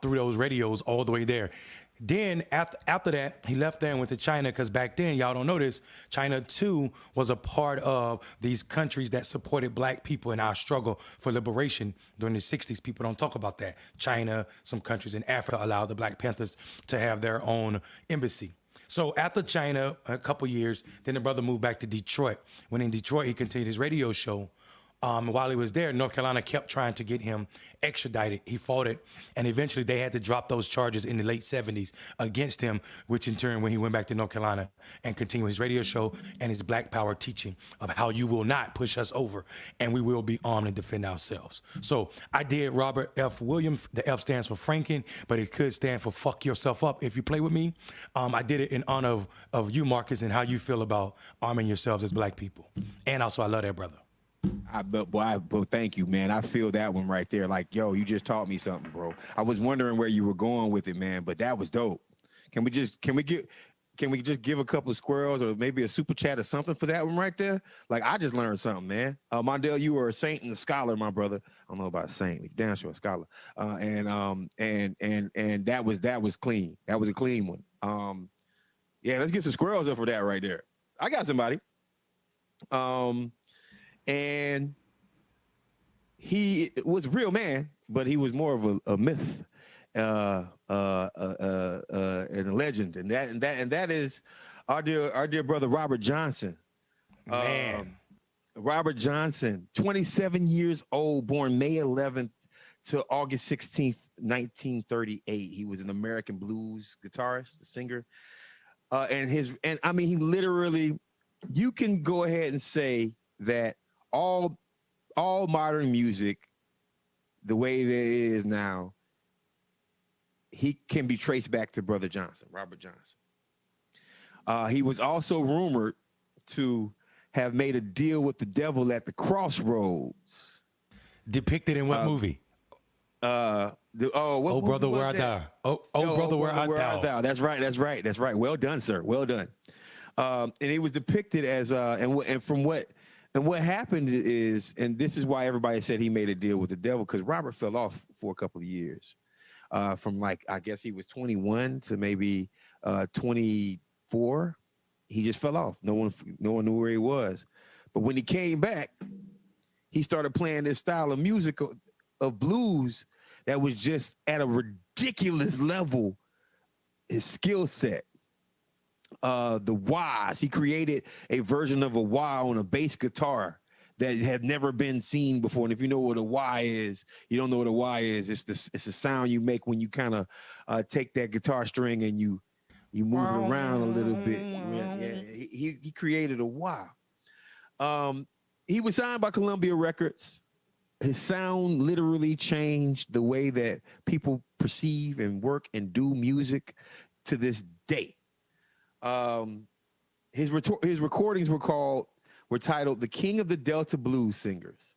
A: through those radios all the way there. Then after that, he left there and went to China, because back then, y'all don't know this, China too was a part of these countries that supported black people in our struggle for liberation during the 60s. People don't talk about that. China, some countries in Africa allowed the Black Panthers to have their own embassy. So after China, a couple years, then the brother moved back to Detroit. When in Detroit, he continued his radio show. While he was there, North Carolina kept trying to get him extradited. He fought it, and eventually they had to drop those charges in the late 70s against him, which in turn, when he went back to North Carolina and continued his radio show and his Black Power teaching of how you will not push us over, and we will be armed and defend ourselves. So I did Robert F. Williams. The F stands for Franken, but it could stand for fuck yourself up if you play with me. I did it in honor of you, Marcus, and how you feel about arming yourselves as black people. And also, I love that brother.
B: But thank you, man. I feel that one right there. Like, yo, you just taught me something, bro. I was wondering where you were going with it, man, but that was dope. Can we just give a couple of squirrels or maybe a super chat or something for that one right there? Like, I just learned something, man. Mondale, you are a saint and a scholar, my brother. I don't know about a saint, but damn sure a scholar. And that was clean. That was a clean one. Yeah, let's get some squirrels up for that right there. I got somebody. And he was a real man, but he was more of a myth, and a legend, and that is our dear brother Robert Johnson.
A: Man,
B: Robert Johnson, 27 years old, born May 11th to August 16th, 1938. He was an American blues guitarist, singer, he literally you can go ahead and say that all modern music, the way it is now, he can be traced back to Brother Johnson, Robert Johnson. He was also rumored to have made a deal with the devil at the crossroads.
A: Depicted in what movie?
B: What
A: Oh, brother, where art thou? Brother, where art thou?
B: That's right. Well done, sir. Well done. And he was depicted as what happened is, and this is why everybody said he made a deal with the devil, because Robert fell off for a couple of years. From like, I guess he was 21 to maybe 24. He just fell off. No one knew where he was. But when he came back, he started playing this style of music of blues that was just at a ridiculous level. His skill set, the wahs. He created a version of a wah on a bass guitar that had never been seen before. And if you know what a wah is, you don't know what a wah is. It's a sound you make when you kind of take that guitar string and you move it around a little bit. Yeah. He created a wah. He was signed by Columbia Records. His sound literally changed the way that people perceive and work and do music to this day. His recordings were titled "The King of the Delta Blues Singers."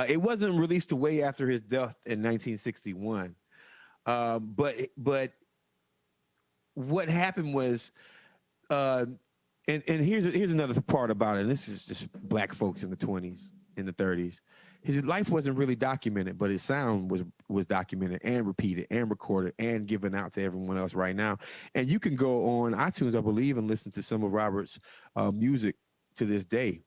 B: It wasn't released till way after his death in 1961. But what happened was, and here's another part about it. And this is just black folks in the 20s, in the 30s. His life wasn't really documented, but his sound was documented and repeated and recorded and given out to everyone else right now. And you can go on iTunes, I believe, and listen to some of Robert's music to this day.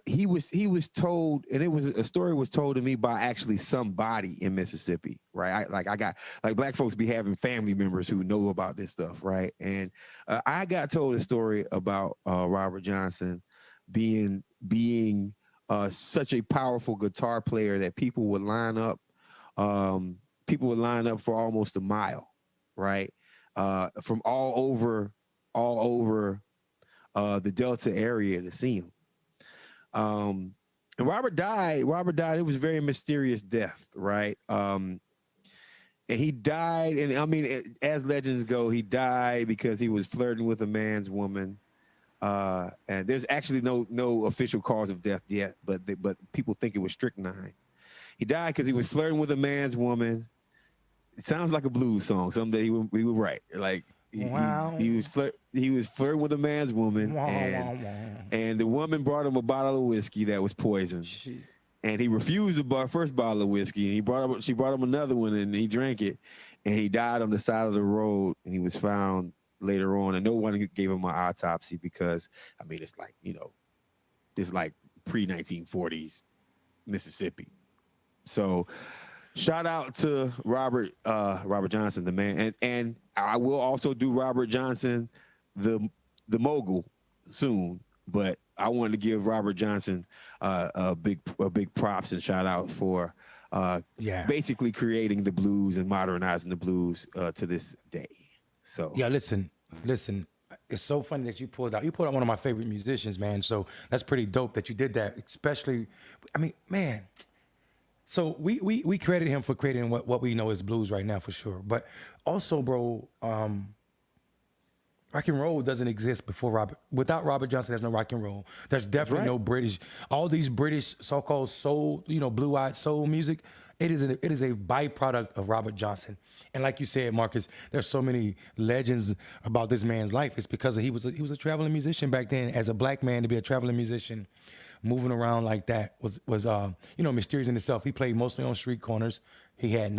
B: He was told, and a story was told to me by actually somebody in Mississippi, right? I got black folks be having family members who know about this stuff, right? And I got told a story about Robert Johnson being such a powerful guitar player that people would line up for almost a mile, right? From all over the Delta area to see him. And Robert died. It was a very mysterious death, right? And he died, and I mean, as legends go, he died because he was flirting with a man's woman. And there's actually no official cause of death yet, but people think it was strychnine. He died because he was flirting with a man's woman. It sounds like a blues song. Someday he would write. Like he was flirting with a man's woman, and the woman brought him a bottle of whiskey that was poisoned. Shit. And he refused the first bottle of whiskey, and she brought him another one, and he drank it, and he died on the side of the road, and he was found later on, and no one gave him an autopsy because, I mean, it's like pre-1940s Mississippi. So shout out to Robert Johnson, the man. And I will also do Robert Johnson, the mogul, soon, but I wanted to give Robert Johnson a big props and shout out for basically creating the blues and modernizing the blues to this day. So
A: yeah, listen. It's so funny that you pulled out one of my favorite musicians, man. So that's pretty dope that you did that. Especially, I mean, man. So we credit him for creating what we know as blues right now for sure. But also, bro, rock and roll doesn't exist without Robert Johnson. There's no rock and roll. There's definitely no British. All these British so-called soul, blue-eyed soul music. It is a byproduct of Robert Johnson. And like you said, Marcus, there's so many legends about this man's life. It's because he was a traveling musician back then. As a black man, to be a traveling musician, moving around like that was mysterious in itself. He played mostly on street corners. He had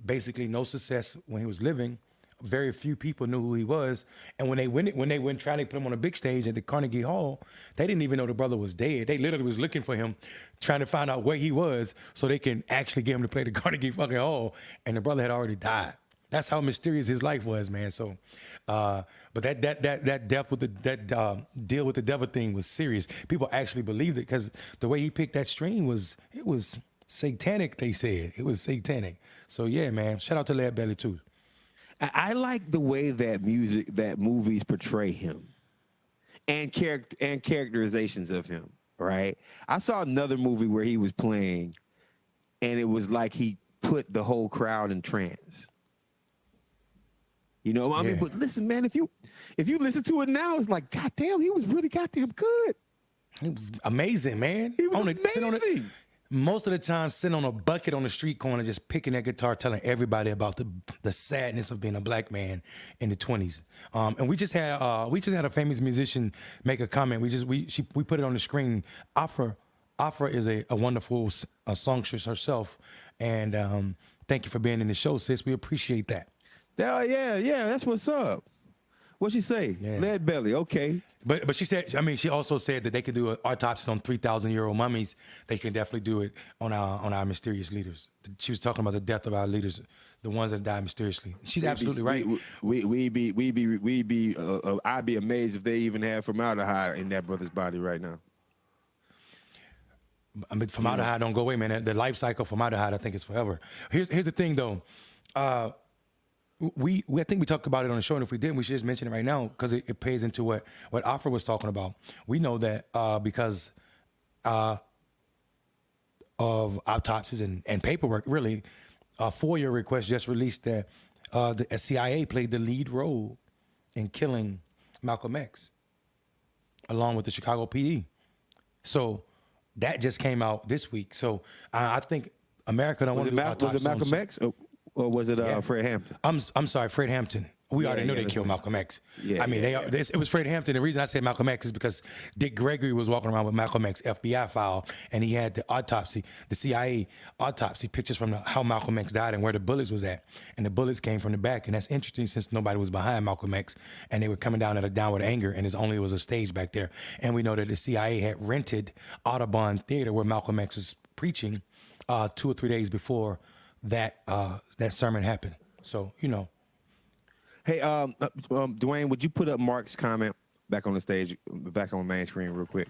A: basically no success when he was living. Very few people knew who he was, and when they went trying to put him on a big stage at the Carnegie Hall, they didn't even know the brother was dead. They literally was looking for him, trying to find out where he was so they can actually get him to play the Carnegie fucking Hall, and the brother had already died. That's how mysterious his life was, man. So, but that death with that deal with the devil thing was serious. People actually believed it because the way he picked that string was satanic. They said it was satanic. So yeah, man. Shout out to Lead Belly too.
B: I like the way that movies portray him, and characterizations of him. Right. I saw another movie where he was playing, and it was like he put the whole crowd in trance. You know, I mean, but listen, man, if you listen to it now, it's like, goddamn, he was really goddamn good.
A: He was amazing, man.
B: He was amazing.
A: Most of the time, sitting on a bucket on the street corner, just picking that guitar, telling everybody about the sadness of being a black man in the 20s. And we just had a famous musician make a comment. We put it on the screen. Afra is a wonderful songstress herself, and thank you for being in the show, sis. We appreciate that.
B: Yeah, that's what's up. What'd she say?
A: Yeah.
B: Lead belly, okay.
A: But she said, I mean, she also said that they could do autopsies on 3,000-year-old mummies. They can definitely do it on our mysterious leaders. She was talking about the death of our leaders, the ones that died mysteriously. She's absolutely right.
B: I'd be amazed if they even had formaldehyde in that brother's body right now.
A: I mean, formaldehyde don't go away, man. The life cycle of formaldehyde, I think, is forever. Here's the thing, though. I think we talked about it on the show, and if we didn't, we should just mention it right now because it pays into what Afra was talking about. We know that because of autopsies and paperwork, really, a FOIA request just released that the CIA played the lead role in killing Malcolm X, along with the Chicago PD. So that just came out this week. So I think America don't want to do autopsies.
B: Was it Malcolm X? Or was it Fred Hampton?
A: I'm sorry, Fred Hampton. We already knew they killed Malcolm X. I mean, it was Fred Hampton. The reason I said Malcolm X is because Dick Gregory was walking around with Malcolm X FBI file, and he had the autopsy, the CIA autopsy pictures from how Malcolm X died and where the bullets was at. And the bullets came from the back, and that's interesting since nobody was behind Malcolm X, and they were coming down at a downward anger, and it was a stage back there. And we know that the CIA had rented Audubon Theater where Malcolm X was preaching 2 or 3 days before that sermon happened. So, you know.
B: Hey, Dwayne, would you put up Mark's comment back on the stage, back on the main screen real quick?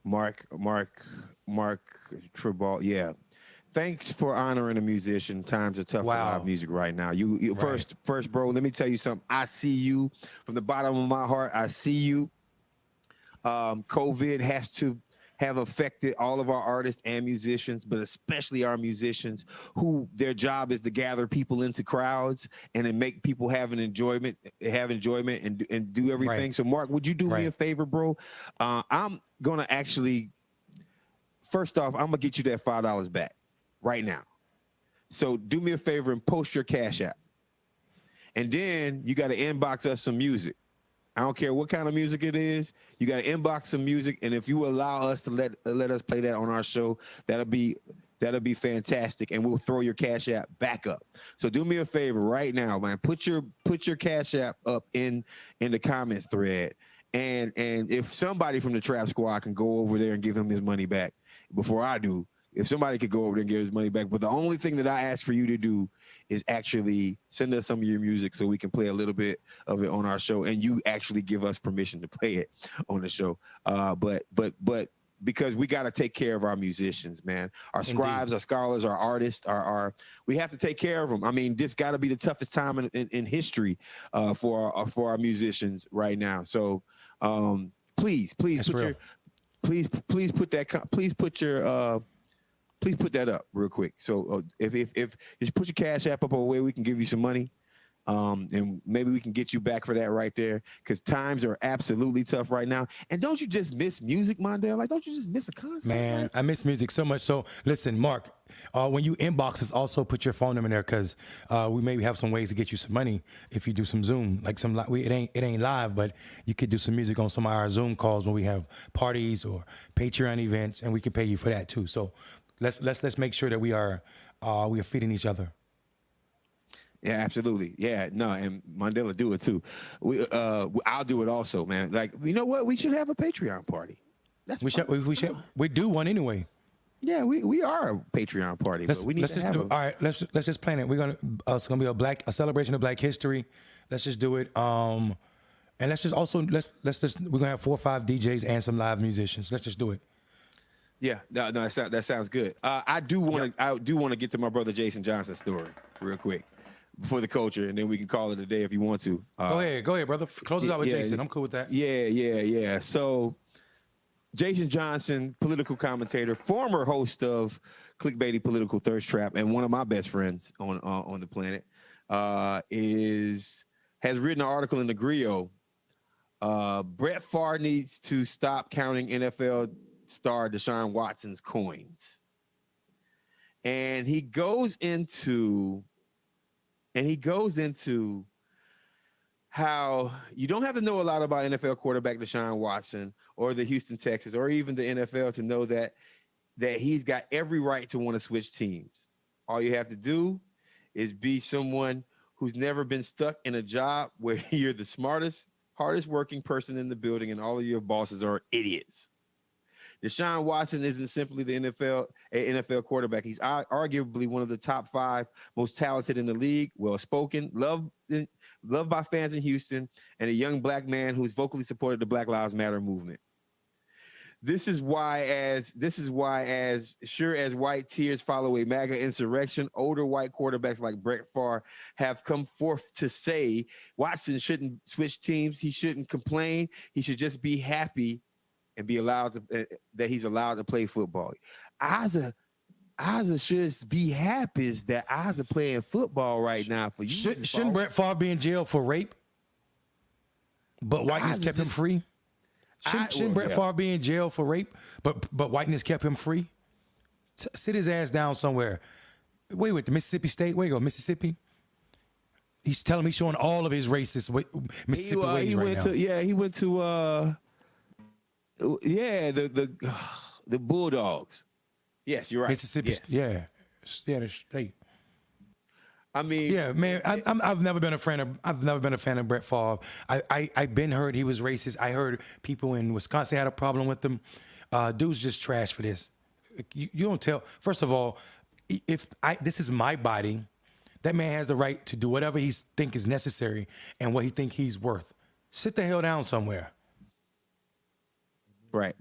B: Mark Tribal, yeah. Thanks for honoring a musician. Times are tough for live music right now. You right. First, bro, let me tell you something. I see you from the bottom of my heart. I see you. COVID has to have affected all of our artists and musicians, but especially our musicians who their job is to gather people into crowds and then make people have enjoyment and do everything. Right. So Mark, would you do me a favor, bro? I'm going to actually, first off, I'm going to get you that $5 back right now. So do me a favor and post your Cash App. And then you got to inbox us some music. I don't care what kind of music it is. You got to inbox some music, and if you allow us to let us play that on our show, that'll be fantastic, and we'll throw your Cash App back up. So do me a favor right now, man. Put your Cash App up in the comments thread, and if somebody from the Trap Squad can go over there and give him his money back before I do. If somebody could go over there and give his money back. But the only thing that I ask for you to do is actually send us some of your music so we can play a little bit of it on our show. And you actually give us permission to play it on the show. But because we got to take care of our musicians, man. Our scribes, our scholars, our artists, we have to take care of them. I mean, this got to be the toughest time in history for our musicians right now. So please put that up real quick. So if just put your Cash App up a way we can give you some money, and maybe we can get you back for that right there, because times are absolutely tough right now. And don't you just miss music, Mondale? Like, don't you just miss a concert?
A: Man,
B: right?
A: I miss music so much. So listen, Mark, when you inbox us, also put your phone number in there, because we maybe have some ways to get you some money if you do some Zoom, like it ain't live, but you could do some music on some of our Zoom calls when we have parties or Patreon events, and we can pay you for that too. So let's make sure that we are feeding each other.
B: Yeah, absolutely. Yeah, no, and Mandela do it too. I'll do it also, man. Like, you know what? We should have a Patreon party.
A: We do one anyway.
B: Yeah, we are a Patreon party. But we need to have
A: all right, let's just plan it. It's gonna be a celebration of Black history. Let's just do it. And let's just we're gonna have 4 or 5 DJs and some live musicians. Let's just do it.
B: Yeah, no, that sounds good. I do want to get to my brother Jason Johnson's story real quick. before the culture, and then we can call it a day if you want to.
A: Go ahead, brother. Close it out with Jason. I'm cool with that.
B: Yeah. So Jason Johnson, political commentator, former host of Clickbaity Political Thirst Trap, and one of my best friends on the planet, has written an article in the Griot. Brett Favre needs to stop counting NFL star Deshaun Watson's coins. And he goes into how you don't have to know a lot about NFL quarterback Deshaun Watson or the Houston Texans or even the NFL to know that he's got every right to want to switch teams. All you have to do is be someone who's never been stuck in a job where you're the smartest, hardest working person in the building and all of your bosses are idiots. Deshaun Watson isn't simply an NFL quarterback. He's arguably one of the top 5 most talented in the league, well-spoken, loved by fans in Houston, and a young black man who's vocally supported the Black Lives Matter movement. This is why, as sure as white tears follow a MAGA insurrection, older white quarterbacks like Brett Favre have come forth to say Watson shouldn't switch teams. He shouldn't complain. He should just be happy and be allowed to that he's allowed to play football. Isa should be happy that Isa playing football right now for you.
A: Shouldn't Brett Favre be in jail for rape? But whiteness kept him free. Shouldn't Brett Favre be in jail for rape? But whiteness kept him free. Sit his ass down somewhere. Wait, with the Mississippi State. Where you go, Mississippi? He's telling me, showing all of his racist Mississippi ways right now.
B: He went to the Bulldogs. Yes, you're right.
A: Mississippi.
B: Yes.
A: Yeah, the state.
B: I mean,
A: yeah, man. I've never been a fan of Brett Favre. I've been heard he was racist. I heard people in Wisconsin had a problem with him. Dude's just trash for this. You don't tell. First of all, this is my body, that man has the right to do whatever he think is necessary and what he think he's worth. Sit the hell down somewhere.
B: Right.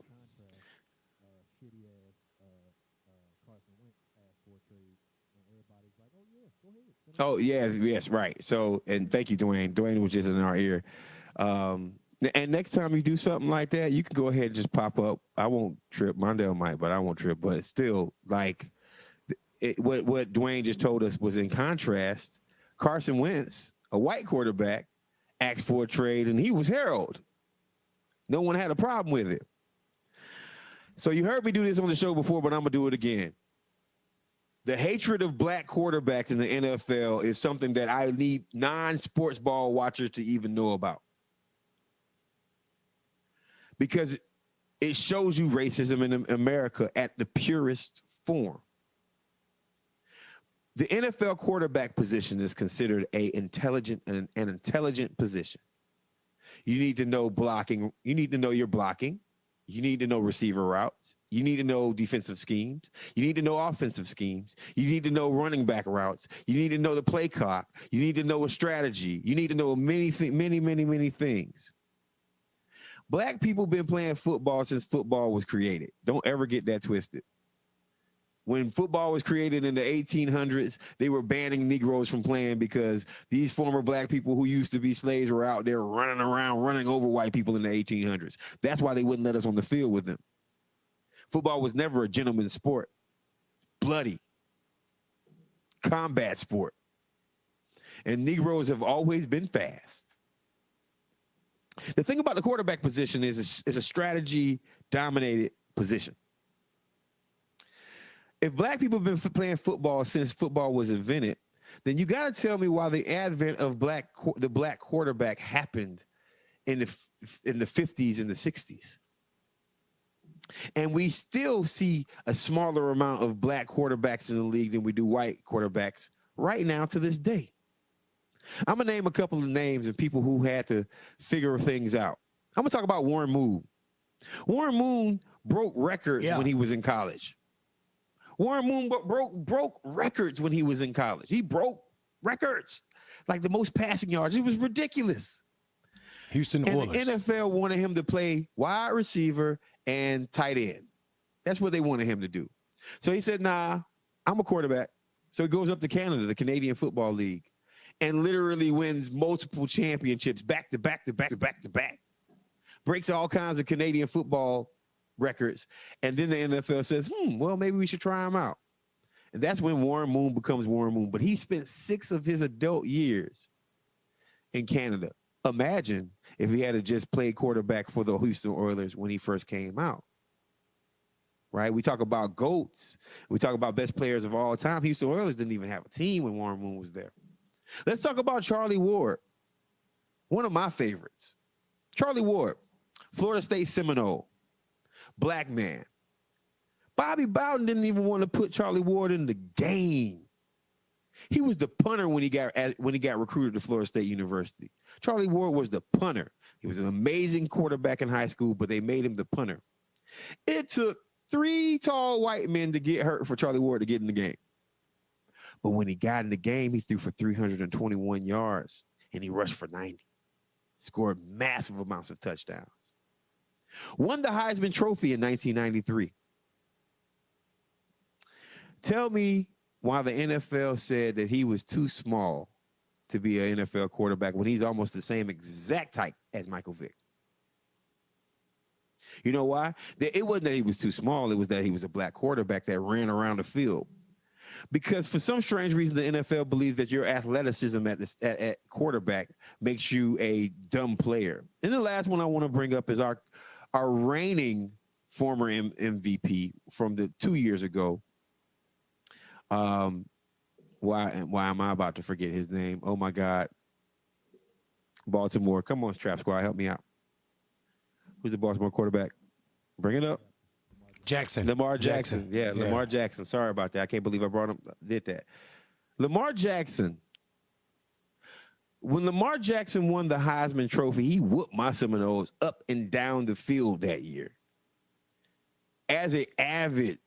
B: Oh, yes, right. So, and thank you, Dwayne. Dwayne was just in our ear. And next time you do something like that, you can go ahead and just pop up. I won't trip. Mondale might, but I won't trip. But it's still, like, what Dwayne just told us was in contrast. Carson Wentz, a white quarterback, asked for a trade, and he was heralded. No one had a problem with it. So you heard me do this on the show before, but I'm going to do it again. The hatred of black quarterbacks in the NFL is something that I need non-sports ball watchers to even know about. Because it shows you racism in America at the purest form. The NFL quarterback position is considered an intelligent position. You need to know blocking. You need to know your blocking. You need to know receiver routes. You need to know defensive schemes. You need to know offensive schemes. You need to know running back routes. You need to know the play clock. You need to know a strategy. You need to know many things. Black people been playing football since football was created. Don't ever get that twisted. When football was created in the 1800s, they were banning Negroes from playing because these former black people who used to be slaves were out there running around, running over white people in the 1800s. That's why they wouldn't let us on the field with them. Football was never a gentleman's sport. Bloody. Combat sport. And Negroes have always been fast. The thing about the quarterback position is a strategy-dominated position. If black people have been playing football since football was invented, then you got to tell me why the advent of the black quarterback happened in the 50s and the 60s. And we still see a smaller amount of black quarterbacks in the league than we do white quarterbacks right now to this day. I'm going to name a couple of names of people who had to figure things out. I'm going to talk about Warren Moon. Warren Moon broke records when he was in college. Warren Moon broke records when he was in college. He broke records, like the most passing yards. It was ridiculous.
A: Houston Oilers.
B: And the NFL wanted him to play wide receiver and tight end. That's what they wanted him to do. So he said, nah, I'm a quarterback. So he goes up to Canada, the Canadian Football League. and literally wins multiple championships back to back to back to back to back. Breaks all kinds of Canadian football records. And then the NFL says, well, maybe we should try him out. And that's when Warren Moon becomes Warren Moon. But he spent 6 of his adult years in Canada. Imagine if he had just played quarterback for the Houston Oilers when he first came out. Right? We talk about GOATs. We talk about best players of all time. Houston Oilers didn't even have a team when Warren Moon was there. Let's talk about Charlie Ward. One of my favorites. Charlie Ward, Florida State Seminole, black man. Bobby Bowden didn't even want to put Charlie Ward in the game. He was the punter when he got recruited to Florida State University. Charlie Ward was the punter. He was an amazing quarterback in high school, but they made him the punter. It took 3 tall white men to get hurt for Charlie Ward to get in the game. But when he got in the game, he threw for 321 yards, and he rushed for 90. Scored massive amounts of touchdowns. Won the Heisman Trophy in 1993. Tell me why the NFL said that he was too small to be an NFL quarterback when he's almost the same exact height as Michael Vick. You know why? It wasn't that he was too small. It was that he was a black quarterback that ran around the field. Because for some strange reason, the NFL believes that your athleticism at quarterback makes you a dumb player. And the last one I want to bring up is our reigning former MVP from the 2 years ago. Why am I about to forget his name? Oh my God. Baltimore. Come on, Trap Squad, help me out. Who's the Baltimore quarterback? Bring it up. Lamar Jackson. Yeah, Lamar Jackson. Sorry about that. I can't believe I did that. Lamar Jackson. When Lamar Jackson won the Heisman Trophy, he whooped my Seminoles up and down the field that year. As an avid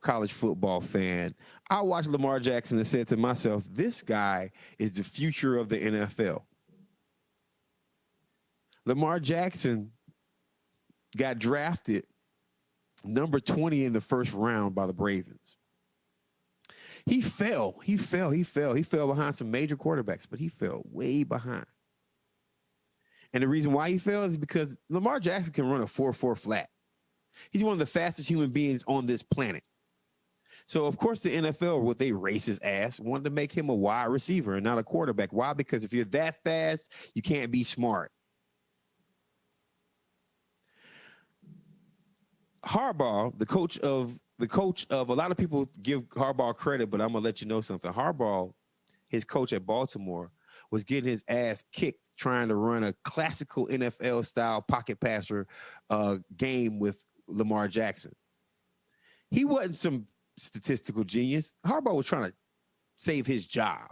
B: college football fan, I watched Lamar Jackson and said to myself, this guy is the future of the NFL. Lamar Jackson got drafted number 20 in the first round by the Ravens. He fell behind some major quarterbacks, but he fell way behind. And the reason why he fell is because Lamar Jackson can run a 4.4 flat. He's one of the fastest human beings on this planet. So, of course, the NFL, what they race his ass, wanted to make him a wide receiver and not a quarterback. Why? Because if you're that fast, you can't be smart. Harbaugh, the coach of a lot of people give Harbaugh credit, but I'm gonna let you know something. Harbaugh, his coach at Baltimore, was getting his ass kicked trying to run a classical NFL style pocket passer game with Lamar Jackson. He wasn't some statistical genius. Harbaugh was trying to save his job.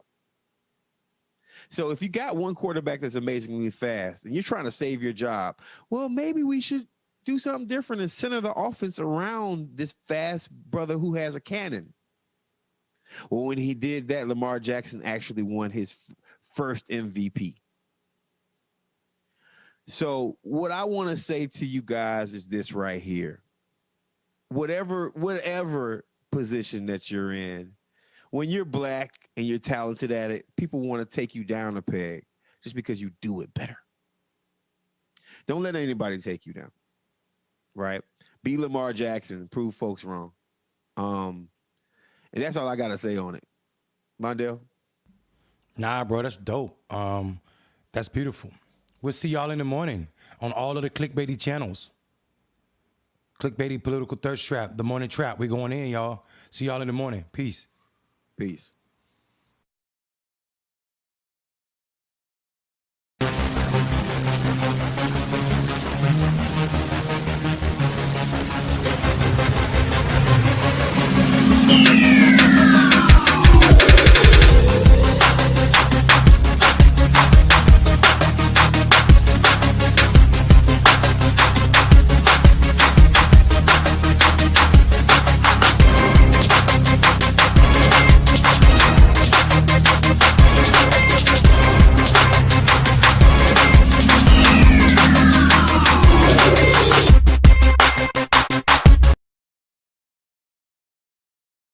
B: So if you got one quarterback that's amazingly fast and you're trying to save your job, well, maybe we should do something different and center the offense around this fast brother who has a cannon. Well, when he did that, Lamar Jackson actually won his first MVP. So what I want to say to you guys is this right here. Whatever position that you're in, when you're black and you're talented at it, people want to take you down a peg just because you do it better. Don't let anybody take you down. Right? Be Lamar Jackson, prove folks wrong. And that's all I got to say on it. Mondale?
A: Nah, bro, that's dope. That's beautiful. We'll see y'all in the morning on all of the Clickbaity channels. Clickbaity, Political Thirst Trap, The Morning Trap. We going in, y'all. See y'all in the morning. Peace.
B: Peace.
C: Yeah.